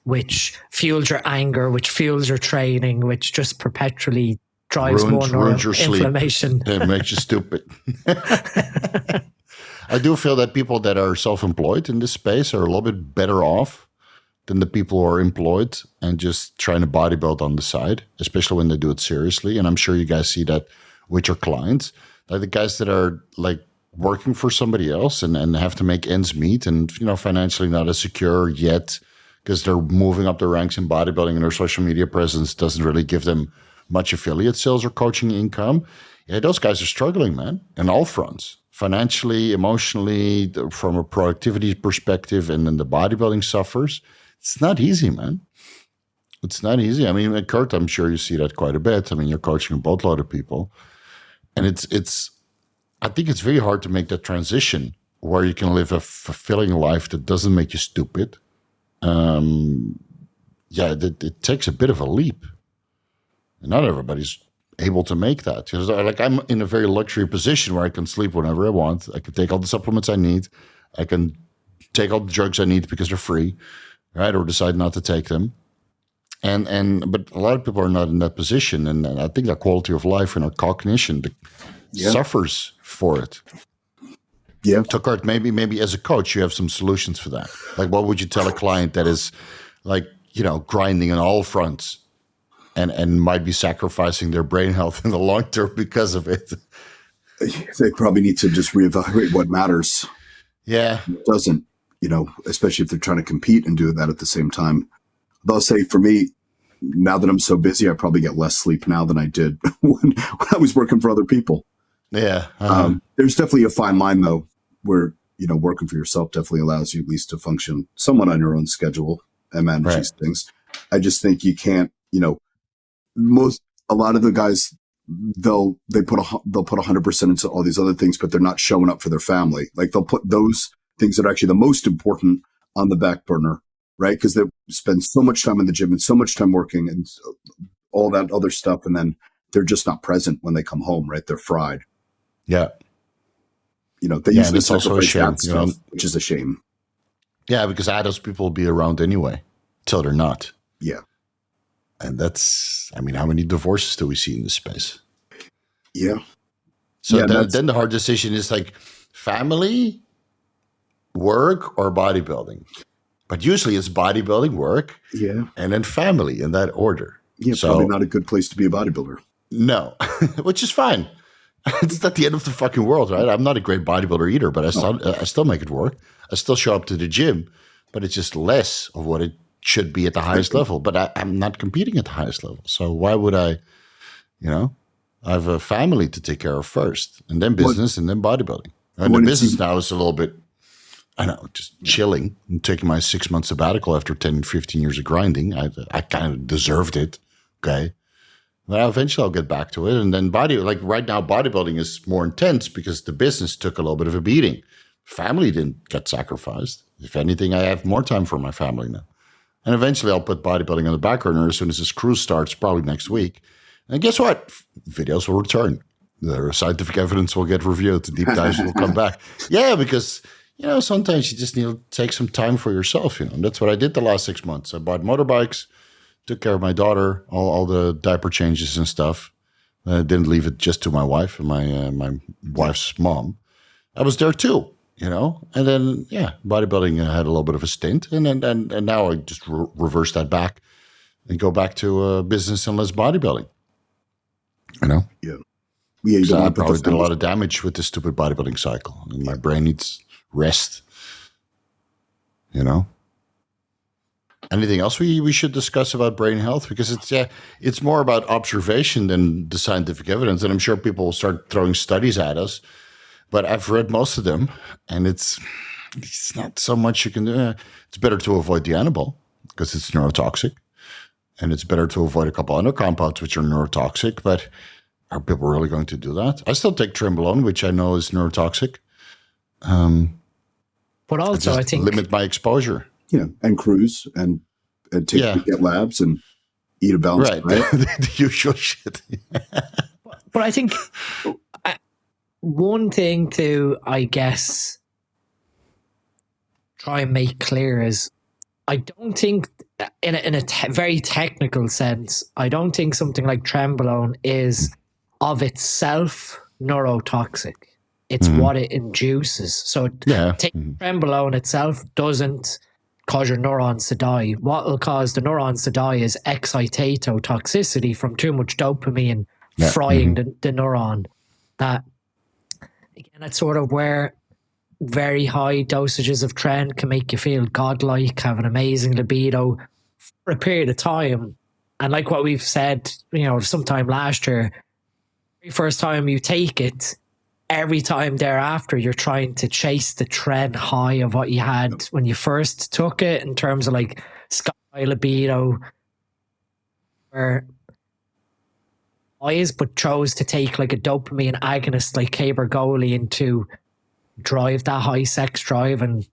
which fuels your anger, which fuels your training, which just perpetually drives more neuroinflammation. It makes you stupid. I do feel that people that are self-employed in this space are a little bit better off than the people who are employed and just trying to bodybuild on the side, especially when they do it seriously. And I'm sure you guys see that with your clients. Like the guys that are like working for somebody else and have to make ends meet and, financially not as secure yet because they're moving up the ranks in bodybuilding and their social media presence doesn't really give them much affiliate sales or coaching income. Yeah, those guys are struggling, man, on all fronts. Financially, emotionally, from a productivity perspective, and then the bodybuilding suffers. It's not easy, man. It's not easy. I mean, Kurt, I'm sure you see that quite a bit. I mean, you're coaching a boatload of people. And I think it's very hard to make that transition where you can live a fulfilling life that doesn't make you stupid. It takes a bit of a leap. And not everybody's able to make that. Like I'm in a very luxury position where I can sleep whenever I want. I can take all the supplements I need. I can take all the drugs I need because they're free, right? Or decide not to take them. But a lot of people are not in that position. And I think our quality of life and our cognition suffers for it. Yeah. So Kurt, maybe as a coach, you have some solutions for that. Like what would you tell a client that is like, grinding on all fronts? And might be sacrificing their brain health in the long term because of it. They probably need to just reevaluate what matters. Yeah. It doesn't, especially if they're trying to compete and do that at the same time. But I'll say for me, now that I'm so busy, I probably get less sleep now than I did when I was working for other people. Yeah. There's definitely a fine line, though, where, working for yourself definitely allows you at least to function somewhat on your own schedule and manage these things. I just think you can't, a lot of the guys, they'll put 100% into all these other things, but they're not showing up for their family. Like they'll put those things that are actually the most important on the back burner, right? Because they spend so much time in the gym and so much time working and all that other stuff. And then they're just not present when they come home, right? They're fried. Yeah. They usually sacrifice that stuff, which is a shame. Yeah, because adults people will be around anyway, till they're not. Yeah. And how many divorces do we see in this space? Yeah. So then the hard decision is like family, work, or bodybuilding. But usually it's bodybuilding, work, and then family in that order. Yeah, so, probably not a good place to be a bodybuilder. No, which is fine. It's not the end of the fucking world, right? I'm not a great bodybuilder either, but I still make it work. I still show up to the gym, but it's just less of what it should be at the highest level, but I'm not competing at the highest level. So why would I, I have a family to take care of first and then business and then bodybuilding. And the business now is a little bit, just chilling. I'm taking my 6 month sabbatical after 10, 15 years of grinding. I kind of deserved it. Okay. But eventually I'll get back to it. And then right now, bodybuilding is more intense because the business took a little bit of a beating. Family didn't get sacrificed. If anything, I have more time for my family now. And eventually I'll put bodybuilding on the back burner as soon as this cruise starts, probably next week. And guess what? Videos will return. The scientific evidence will get reviewed. The deep dives will come back. Yeah, because, sometimes you just need to take some time for yourself. And that's what I did the last 6 months. I bought motorbikes, took care of my daughter, all the diaper changes and stuff. I didn't leave it just to my wife and my wife's mom. I was there too. And then, bodybuilding had a little bit of a stint. And now I just reverse that back and go back to business and less bodybuilding. Yeah. Yeah. So I probably did a lot of damage with this stupid bodybuilding cycle. And my brain needs rest. Anything else we should discuss about brain health? Because it's more about observation than the scientific evidence. And I'm sure people will start throwing studies at us. But I've read most of them, and it's not so much you can do. It's better to avoid the animal because it's neurotoxic, and it's better to avoid a couple other compounds which are neurotoxic. But are people really going to do that? I still take Trenbolone, which I know is neurotoxic. But also, I think limit my exposure. And cruise and get labs and eat a balanced diet. The usual shit. But I think. One thing to, I guess, try and make clear is I don't think in a very technical sense, I don't think something like Trenbolone is of itself neurotoxic. It's what it induces. So Trenbolone itself doesn't cause your neurons to die. What will cause the neurons to die is excitotoxicity from too much dopamine frying the neuron. That, again, that's sort of where very high dosages of Tren can make you feel godlike, have an amazing libido for a period of time. And like what we've said, sometime last year, the first time you take it, every time thereafter, you're trying to chase the Tren high of what you had when you first took it, in terms of like sky libido, where but chose to take like a dopamine agonist like cabergoline to drive that high sex drive and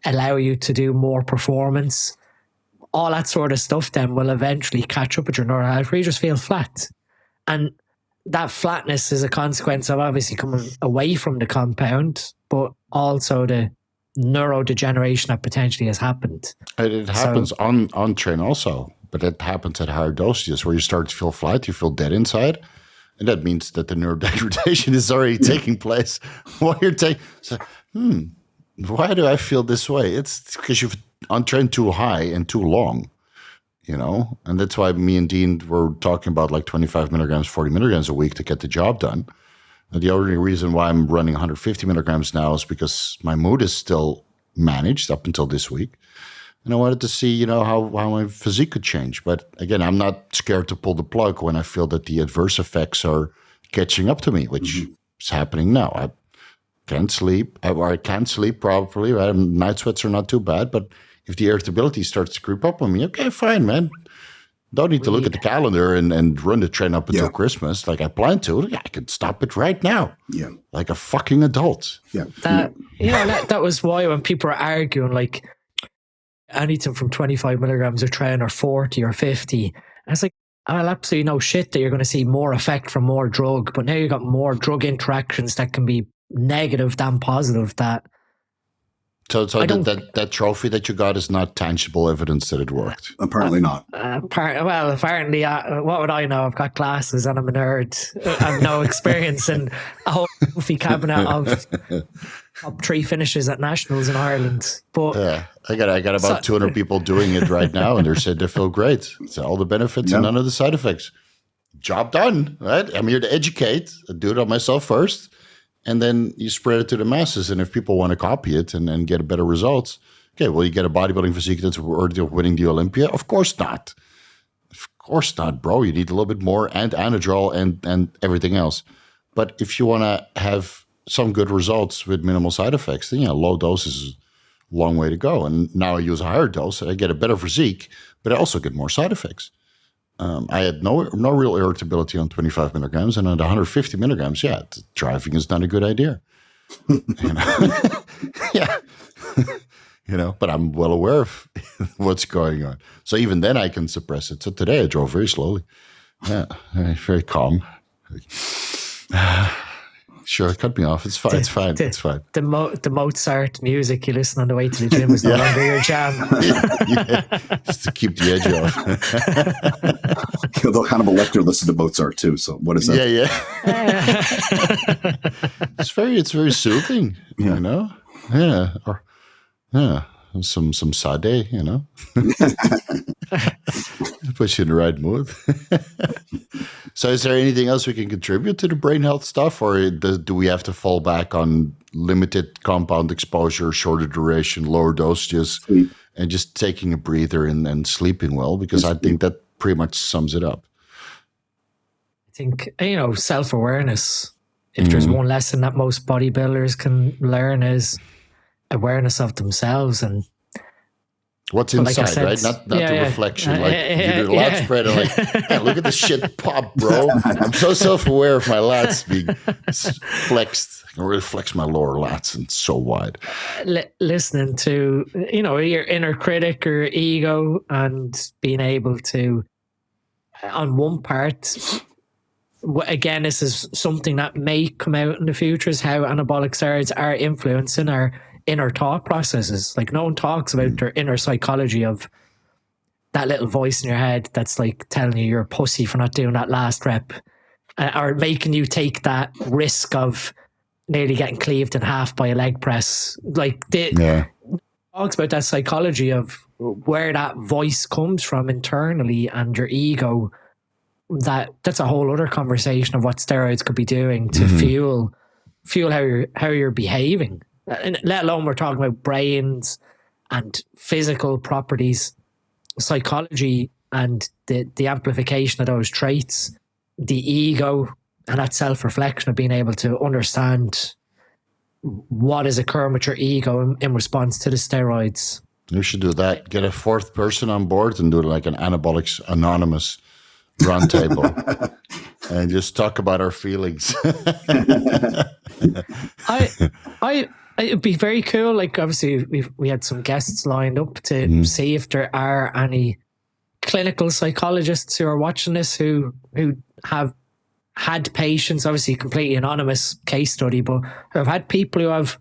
allow you to do more performance. All that sort of stuff then will eventually catch up with your neural health, where you just feel flat. And that flatness is a consequence of obviously coming away from the compound, but also the neurodegeneration that potentially has happened. It happens on Tren also, but it happens at higher dosages where you start to feel flat, you feel dead inside. And that means that the neurodegradation is already taking place while you're taking. So, why do I feel this way? It's because you've on Tren too high and too long, and that's why me and Dean were talking about like 25 milligrams, 40 milligrams a week to get the job done. And the only reason why I'm running 150 milligrams now is because my mood is still managed up until this week. And I wanted to see, how my physique could change. But again, I'm not scared to pull the plug when I feel that the adverse effects are catching up to me, which is happening now. I can't sleep, or I can't sleep properly. Right? Night sweats are not too bad, but if the irritability starts to creep up on me, okay, fine, man. Don't need to look at the calendar and run the Tren up until Christmas like I plan to. I can stop it right now. Yeah, like a fucking adult. Yeah, that was why when people were arguing like, anything from 25 milligrams of Tren or 40 or 50. And it's like, I'll absolutely no shit that you're going to see more effect from more drug, but now you've got more drug interactions that can be negative than positive. So that trophy that you got is not tangible evidence that it worked? Apparently not. Apparently, what would I know? I've got glasses and I'm a nerd. I have no experience in a whole trophy cabinet of top 3 finishes at nationals in Ireland. But I got about 200 people doing it right now, and they said they feel great. So all the benefits and none of the side effects. Job done, right? I'm here to educate. I do it on myself first, and then you spread it to the masses. And if people want to copy it and get better results, okay, well, you get a bodybuilding physique that's worthy of winning the Olympia? Of course not. Of course not, bro. You need a little bit more and anadrol and everything else. But if you want to have some good results with minimal side effects, then low dose is a long way to go. And now I use a higher dose, I get a better physique, but I also get more side effects. I had no real irritability on 25 milligrams, and on 150 milligrams, driving is not a good idea. But I'm well aware of what's going on. So even then I can suppress it. So today I drove very slowly. Yeah, very calm. Sure, cut me off. It's fine. It's fine. The Mozart music you listen on the way to the gym is no longer your jam. Just to keep the edge off. Although Hannibal Lecter listened to Mozart too. So what is that? It's very soothing. Some sade. Puts you in the right mood. So is there anything else we can contribute to the brain health stuff, or do we have to fall back on limited compound exposure, shorter duration, lower dosages, and just taking a breather and sleeping well? Because I think that pretty much sums it up. I think, self-awareness. If there's one lesson that most bodybuilders can learn is awareness of themselves and what's inside, right? Not the reflection. You do a lat spread and hey, look at this shit pop, bro. I'm so self-aware of my lats being flexed. I can really flex my lower lats and so wide. Listening to, your inner critic or ego and being able to, on one part, again, this is something that may come out in the future, is how anabolic steroids are influencing our inner thought processes. Like, no one talks about their inner psychology of that little voice in your head that's like telling you you're a pussy for not doing that last rep, or making you take that risk of nearly getting cleaved in half by a leg press. Like, talks about that psychology of where that voice comes from internally and your ego. That's a whole other conversation of what steroids could be doing to fuel how you're behaving. And let alone we're talking about brains and physical properties, psychology, and the amplification of those traits, the ego, and that self-reflection of being able to understand what is occurring with your ego in response to the steroids. You should do that. Get a fourth person on board and do like an Anabolics Anonymous roundtable and just talk about our feelings. It'd be very cool. Like, obviously we had some guests lined up to see if there are any clinical psychologists who are watching this who have had patients, obviously completely anonymous case study, but who have had people who have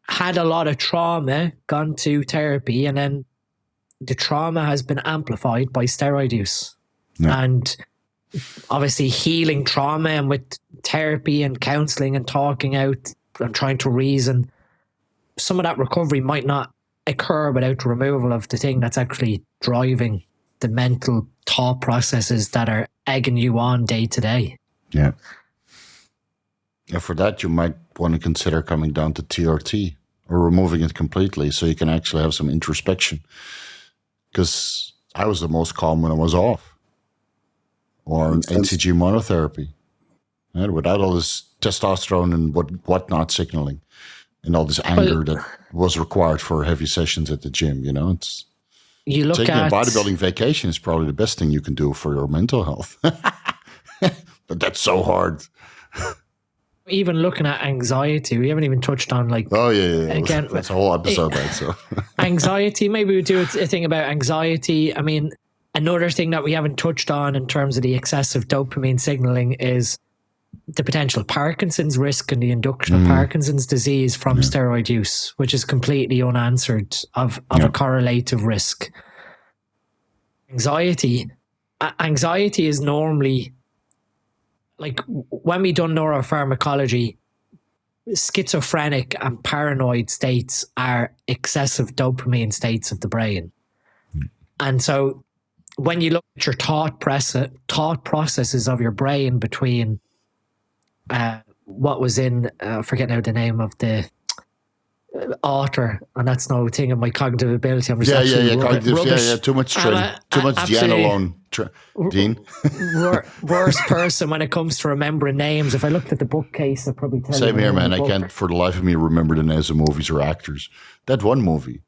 had a lot of trauma, gone to therapy, and then the trauma has been amplified by steroid use. Yeah. And obviously healing trauma, and with therapy and counseling and talking out and trying to reason, some of that recovery might not occur without the removal of the thing that's actually driving the mental thought processes that are egging you on day to day. Yeah. Yeah, for that, you might want to consider coming down to TRT or removing it completely so you can actually have some introspection. Because I was the most calm when I was off. Or an HCG monotherapy. And without all this testosterone and whatnot signaling and all this anger that was required for heavy sessions at the gym, you know, it's taking a bodybuilding vacation is probably the best thing you can do for your mental health. But that's so hard. Even looking at anxiety, we haven't even touched on like... Oh, yeah. Again, that's a whole episode, right? So anxiety, maybe we do a thing about anxiety. I mean, another thing that we haven't touched on in terms of the excessive dopamine signaling is the potential Parkinson's risk and the induction of Parkinson's disease from steroid use, which is completely unanswered of a correlative risk. Anxiety is normally, like when we done neuropharmacology, schizophrenic and paranoid states are excessive dopamine states of the brain. And so when you look at your thought processes of your brain between what was in, forget now the name of the author, and that's no thing of my cognitive ability. I'm just cognitive, too much training, too much Gianolone, Dean. Worst person when it comes to remembering names. If I looked at the bookcase, I'd probably tell you. Same here, man. I can't for the life of me remember the names of movies or actors. That one movie.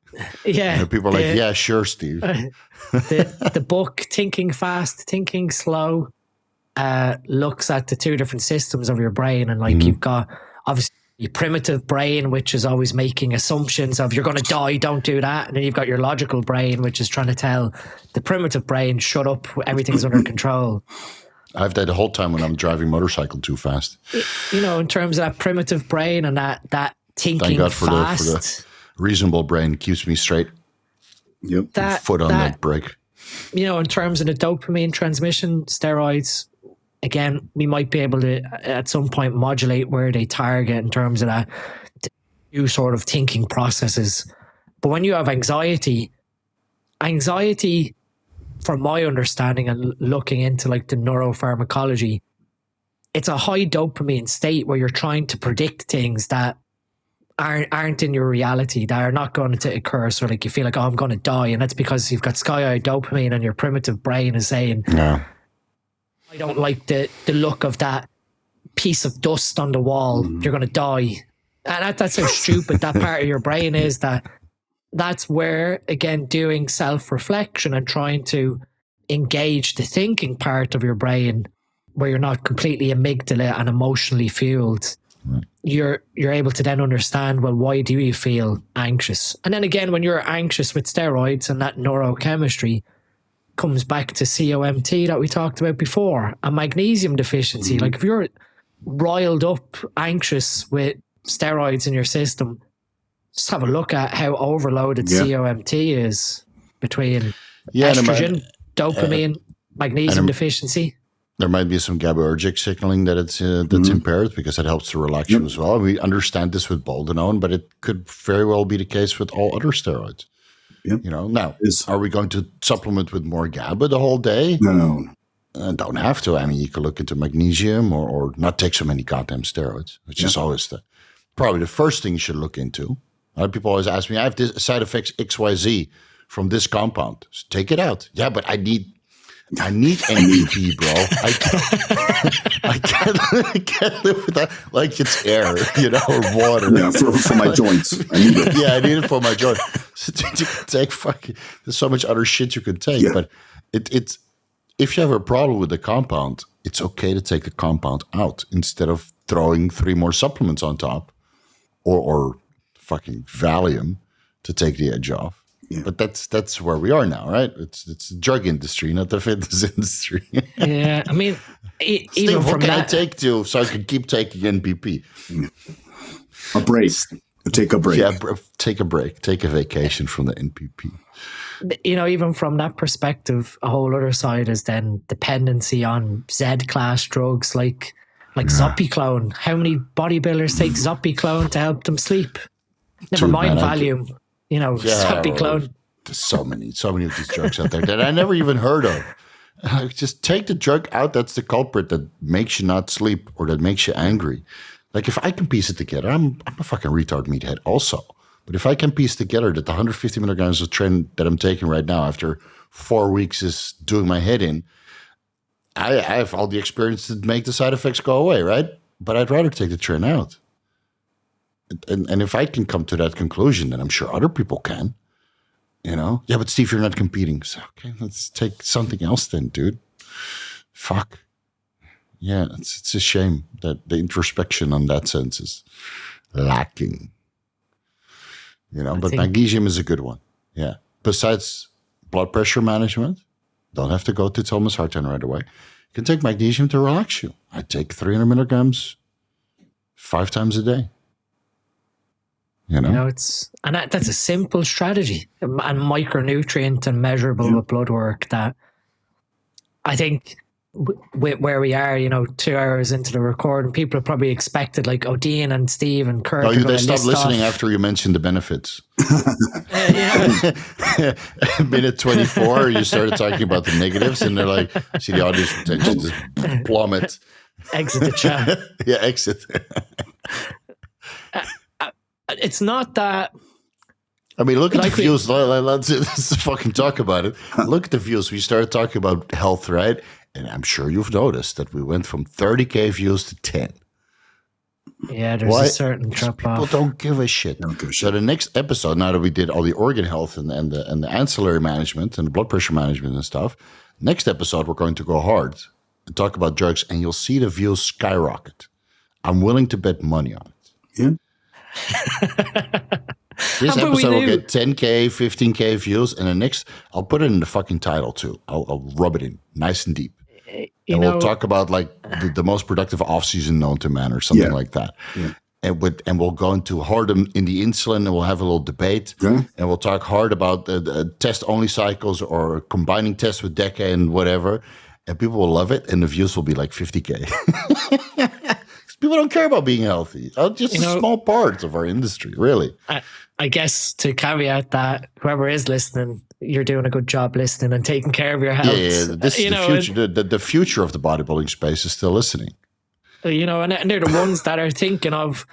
Yeah. People are like, yeah, sure, Steve. The book, Thinking Fast, Thinking Slow, looks at the two different systems of your brain. And like you've got, obviously, your primitive brain, which is always making assumptions of you're going to die, don't do that. And then you've got your logical brain, which is trying to tell the primitive brain, shut up, everything's under control. I have that the whole time when I'm driving motorcycle too fast. You know, in terms of that primitive brain and that thinking Thank God fast. For the reasonable brain keeps me straight. Yep. Foot on that brake. You know, in terms of the dopamine transmission, steroids, again, we might be able to at some point modulate where they target in terms of that new sort of thinking processes. But when you have anxiety, from my understanding and looking into like the neuropharmacology, it's a high dopamine state where you're trying to predict things that aren't in your reality, that are not going to occur. So like you feel like, oh, I'm going to die. And that's because you've got sky-high dopamine and your primitive brain is saying, no, I don't like the look of that piece of dust on the wall. You're going to die. And that's how stupid that part of your brain is. That's where, again, doing self-reflection and trying to engage the thinking part of your brain where you're not completely amygdala and emotionally fueled. Right. You're able to then understand, well, why do you feel anxious? And then again, when you're anxious with steroids and that neurochemistry comes back to COMT that we talked about before, a magnesium deficiency. Like if you're riled up, anxious with steroids in your system, just have a look at how overloaded COMT is between. estrogen, dopamine, magnesium deficiency. There might be some GABAergic signaling that's impaired, because it helps to relax you as well. We understand this with boldenone, but it could very well be the case with all other steroids. Yep. Now, are we going to supplement with more GABA the whole day? No. Don't have to. I mean, you can look into magnesium or not take so many goddamn steroids, which is always probably the first thing you should look into. A lot of people always ask me, I have this side effects XYZ from this compound. So take it out. Yeah, but I need NPP, bro. I can't live with that like it's air, or water. Yeah, for my joints. I need it. Yeah, I need it for my joints. So you can take there's so much other shit you can take, but it's if you have a problem with the compound, it's okay to take the compound out instead of throwing 3 more supplements on top, or fucking Valium to take the edge off. Yeah. But that's where we are now, right? It's the drug industry, not the fitness industry. Yeah, I mean, Steve, even what from can that, I take to so I can keep taking NPP? A break. Take a break. Yeah, take a break. Take a vacation from the NPP. Even from that perspective, a whole other side is then dependency on Z-class drugs like Zopiclone. How many bodybuilders take Zopiclone to help them sleep? Never mind Valium. Zopiclone. There's so many of these drugs out there that I never even heard of. Just take the drug out that's the culprit that makes you not sleep or that makes you angry. Like, if I can piece it together, I'm a fucking retard meathead also. But if I can piece together that the 150 milligrams of tren that I'm taking right now after 4 weeks is doing my head in, I have all the experience to make the side effects go away, right? But I'd rather take the tren out. And if I can come to that conclusion, then I'm sure other people can. Yeah, but Steve, you're not competing. So, okay, let's take something else then, dude. Fuck. Yeah, it's a shame that the introspection on that sense is lacking. But magnesium is a good one. Yeah. Besides blood pressure management, don't have to go to Thomas Harten right away. You can take magnesium to relax you. I take 300 milligrams 5 times a day. That's a simple strategy and micronutrient and measurable with blood work that I think with where we are, 2 hours into the recording, people probably expected like Dean and Steve and Kurt. Oh, they stopped listening after you mentioned the benefits. Minute 24, you started talking about the negatives, and they're like, see the audience retention just plummet. Exit the chat. Yeah, exit. It's not that. I mean, look at the views. Let's fucking talk about it. Look at the views. We started talking about health, right? And I'm sure you've noticed that we went from 30K views to 10. Yeah, there's a certain drop off. People don't give a shit. So the next episode, now that we did all the organ health and the ancillary management and the blood pressure management and stuff, next episode we're going to go hard and talk about drugs, and you'll see the views skyrocket. I'm willing to bet money on it. Yeah. This episode will get 10K, 15K views, and the next, I'll put it in the fucking title too. I'll rub it in nice and deep. And we'll talk about like the most productive off-season known to man or something like that. Yeah. And we'll go into hard in the insulin, and we'll have a little debate. Yeah. And we'll talk hard about the test-only cycles or combining tests with DECA and whatever. And people will love it, and the views will be like 50K. People don't care about being healthy. Just a small part of our industry, really. I guess to caveat that, whoever is listening, you're doing a good job listening and taking care of your health. Yeah, this is the future. The future of the bodybuilding space is still listening. And they're the ones that are thinking of,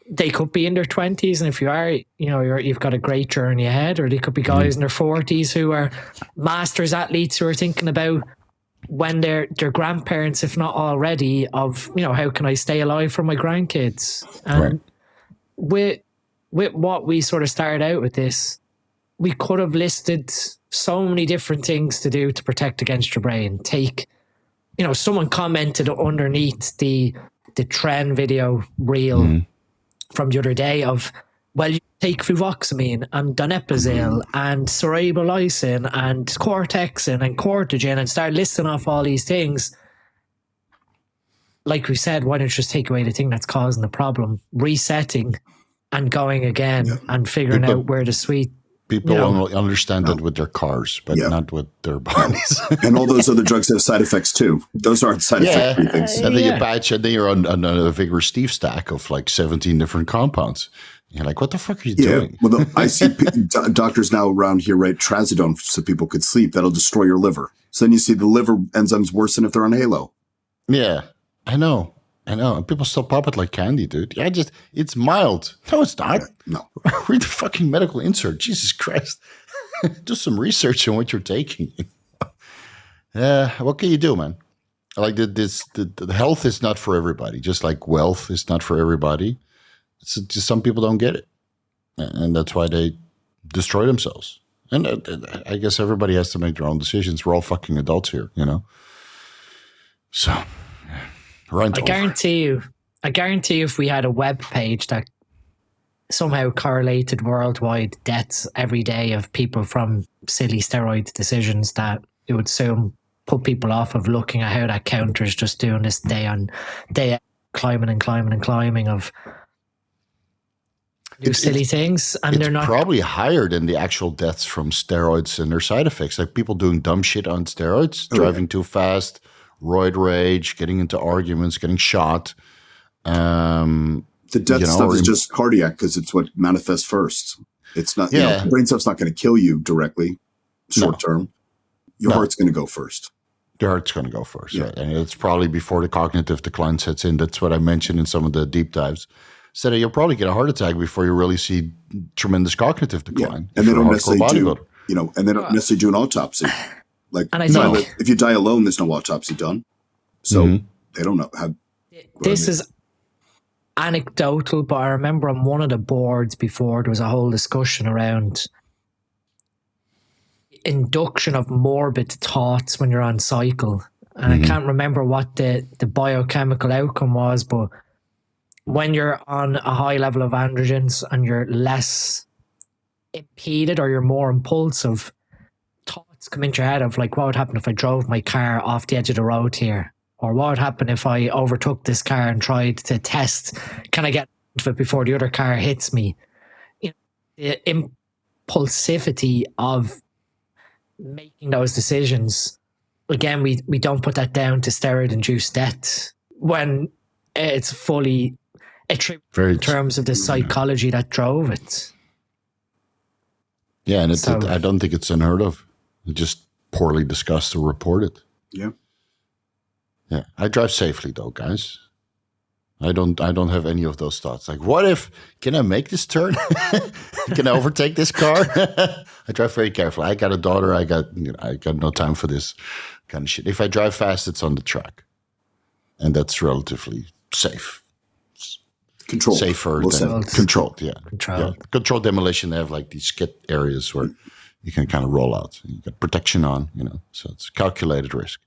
they could be in their 20s, and if you are, you've got a great journey ahead, or they could be guys in their 40s who are masters athletes who are thinking about when they're grandparents, if not already, of, how can I stay alive for my grandkids? And with what we sort of started out with this, we could have listed so many different things to do to protect against your brain. Someone commented underneath the trend video reel from the other day of, well, you take fluvoxamine and donepezil and cerebrolysin and cortexin and cortigen and start listing off all these things. Like we said, why don't you just take away the thing that's causing the problem, resetting and going again and figuring out where the sweet People only understand that with their cars, but not with their bodies. And all those other drugs have side effects too. Those aren't side effect-free things. And then you patch, and then you're on a Vigorous Steve stack of like 17 different compounds. You're like, what the fuck are you doing? Well, I see doctors now around here write trazodone so people could sleep. That'll destroy your liver. So then you see the liver enzymes worse than if they're on Halo. Yeah, I know. And people still pop it like candy, dude. Yeah, it's mild. No, it's not. No. Read the fucking medical insert. Jesus Christ. Do some research on what you're taking. What can you do, man? Like the health is not for everybody, just like wealth is not for everybody. It's just some people don't get it. And that's why they destroy themselves. And I guess everybody has to make their own decisions. We're all fucking adults here, you know? So, I guarantee you if we had a web page that somehow correlated worldwide deaths every day of people from silly steroid decisions, that it would soon put people off of looking at how that counter is just doing this day on day, climbing of silly things. And they're not probably higher than the actual deaths from steroids and their side effects. Like people doing dumb shit on steroids, driving too fast, roid rage, getting into arguments, getting shot. The death stuff is just cardiac because it's what manifests first. It's not, brain stuff's not going to kill you directly, short term. Your heart's going to go first. Your heart's going to go first, right? And it's probably before the cognitive decline sets in. That's what I mentioned in some of the deep dives. So you'll probably get a heart attack before you really see tremendous cognitive decline. And they don't necessarily do an autopsy. Like, if you die alone, there's no autopsy done. So they don't know how. This is anecdotal, but I remember on one of the boards before, there was a whole discussion around induction of morbid thoughts when you're on cycle. And I can't remember what the biochemical outcome was, but when you're on a high level of androgens and you're less impeded or you're more impulsive, thoughts come into your head of like, what would happen if I drove my car off the edge of the road here? Or what would happen if I overtook this car and tried to test, can I get into it before the other car hits me? You know, the impulsivity of making those decisions. Again, we don't put that down to steroid-induced death when it's fully attributed in terms of the psychology that drove it. Yeah, and I don't think it's unheard of. It's just poorly discussed or reported. Yeah. Yeah. I drive safely though, guys. I don't have any of those thoughts. Like, what if, can I make this turn? Can I overtake this car? I drive very carefully. I got a daughter. I got no time for this kind of shit. If I drive fast, it's on the track. And that's relatively safe. Controlled. Safer than controlled. Yeah. Controlled demolition. They have like these skid areas where you can kind of roll out. You got protection on, so it's calculated risk.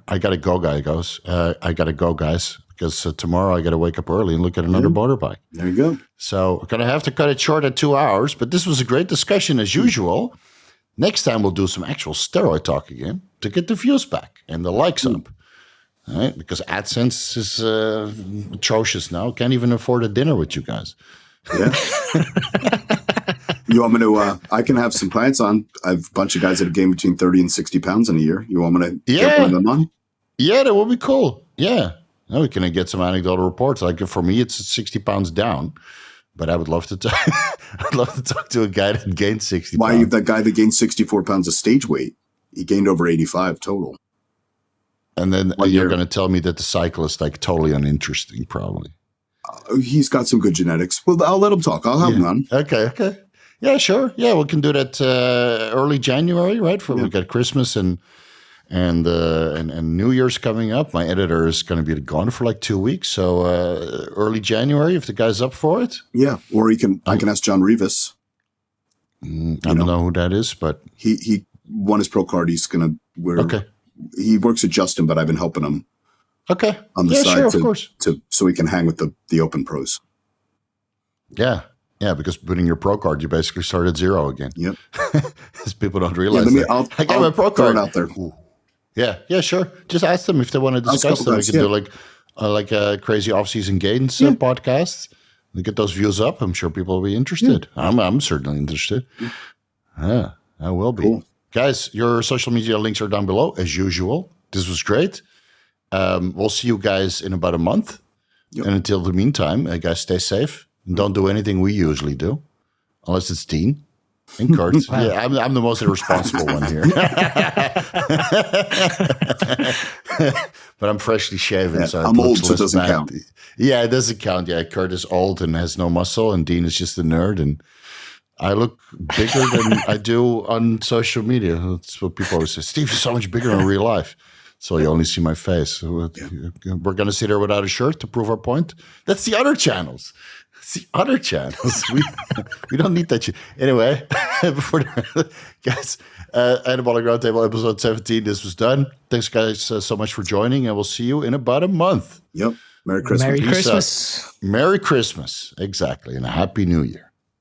I gotta go, I gotta go, guys, because tomorrow I gotta wake up early and look at another motorbike. There you go. So I'm gonna have to cut it short at 2 hours, but this was a great discussion as usual. Next time we'll do some actual steroid talk again to get the views back and the likes up. All right, because AdSense is atrocious now. Can't even afford a dinner with you guys. Yeah. You want me to, I can have some clients on. I have a bunch of guys that have gained between 30 and 60 pounds in a year. You want me to get one of them on? Yeah, that would be cool. Yeah. Now we can get some anecdotal reports. Like for me, it's 60 pounds down, but I would love to talk to a guy that gained 60 pounds. Why, that guy that gained 64 pounds of stage weight, he gained over 85 total. And then you're going to tell me that the cycle is like totally uninteresting, probably. He's got some good genetics. Well, I'll let him talk. I'll have him on. Okay. Yeah, sure. Yeah, we can do that early January, right? We got Christmas and New Year's coming up. My editor is going to be gone for like 2 weeks, so early January, if the guy's up for it. Yeah, or I can ask John Rivas. I don't know who that is, but he won his pro card. He's going to wear. Okay. He works at Justin, but I've been helping him. Okay. On the side, sure, of course. So he can hang with the open pros. Yeah. Yeah, because putting your pro card, you basically start at zero again. Yep. Because people don't realize that. I got my pro card out there. Ooh. Yeah, sure. Just ask them if they want to discuss them. We can do like a crazy off-season gains podcast. get those views up. I'm sure people will be interested. I'm certainly interested. Yeah, I will be. Cool. Guys, your social media links are down below, as usual. This was great. We'll see you guys in about a month. Yep. And until the meantime, guys, stay safe. And don't do anything we usually do, unless it's Dean and Kurt. Yeah, I'm the most irresponsible one here. But I'm freshly shaven. So I'm old, so it doesn't count. Yeah, it doesn't count. Yeah, Kurt is old and has no muscle, and Dean is just a nerd. And I look bigger than I do on social media. That's what people always say. Steve is so much bigger in real life. So you only see my face. We're going to sit there without a shirt to prove our point. That's the other channels. We don't need that shit. Anyway, guys, Anabolic Roundtable episode 17. This was done. Thanks, guys, so much for joining, and we'll see you in about a month. Yep. Merry Christmas. Merry Christmas. Merry Christmas. Exactly. And a Happy New Year.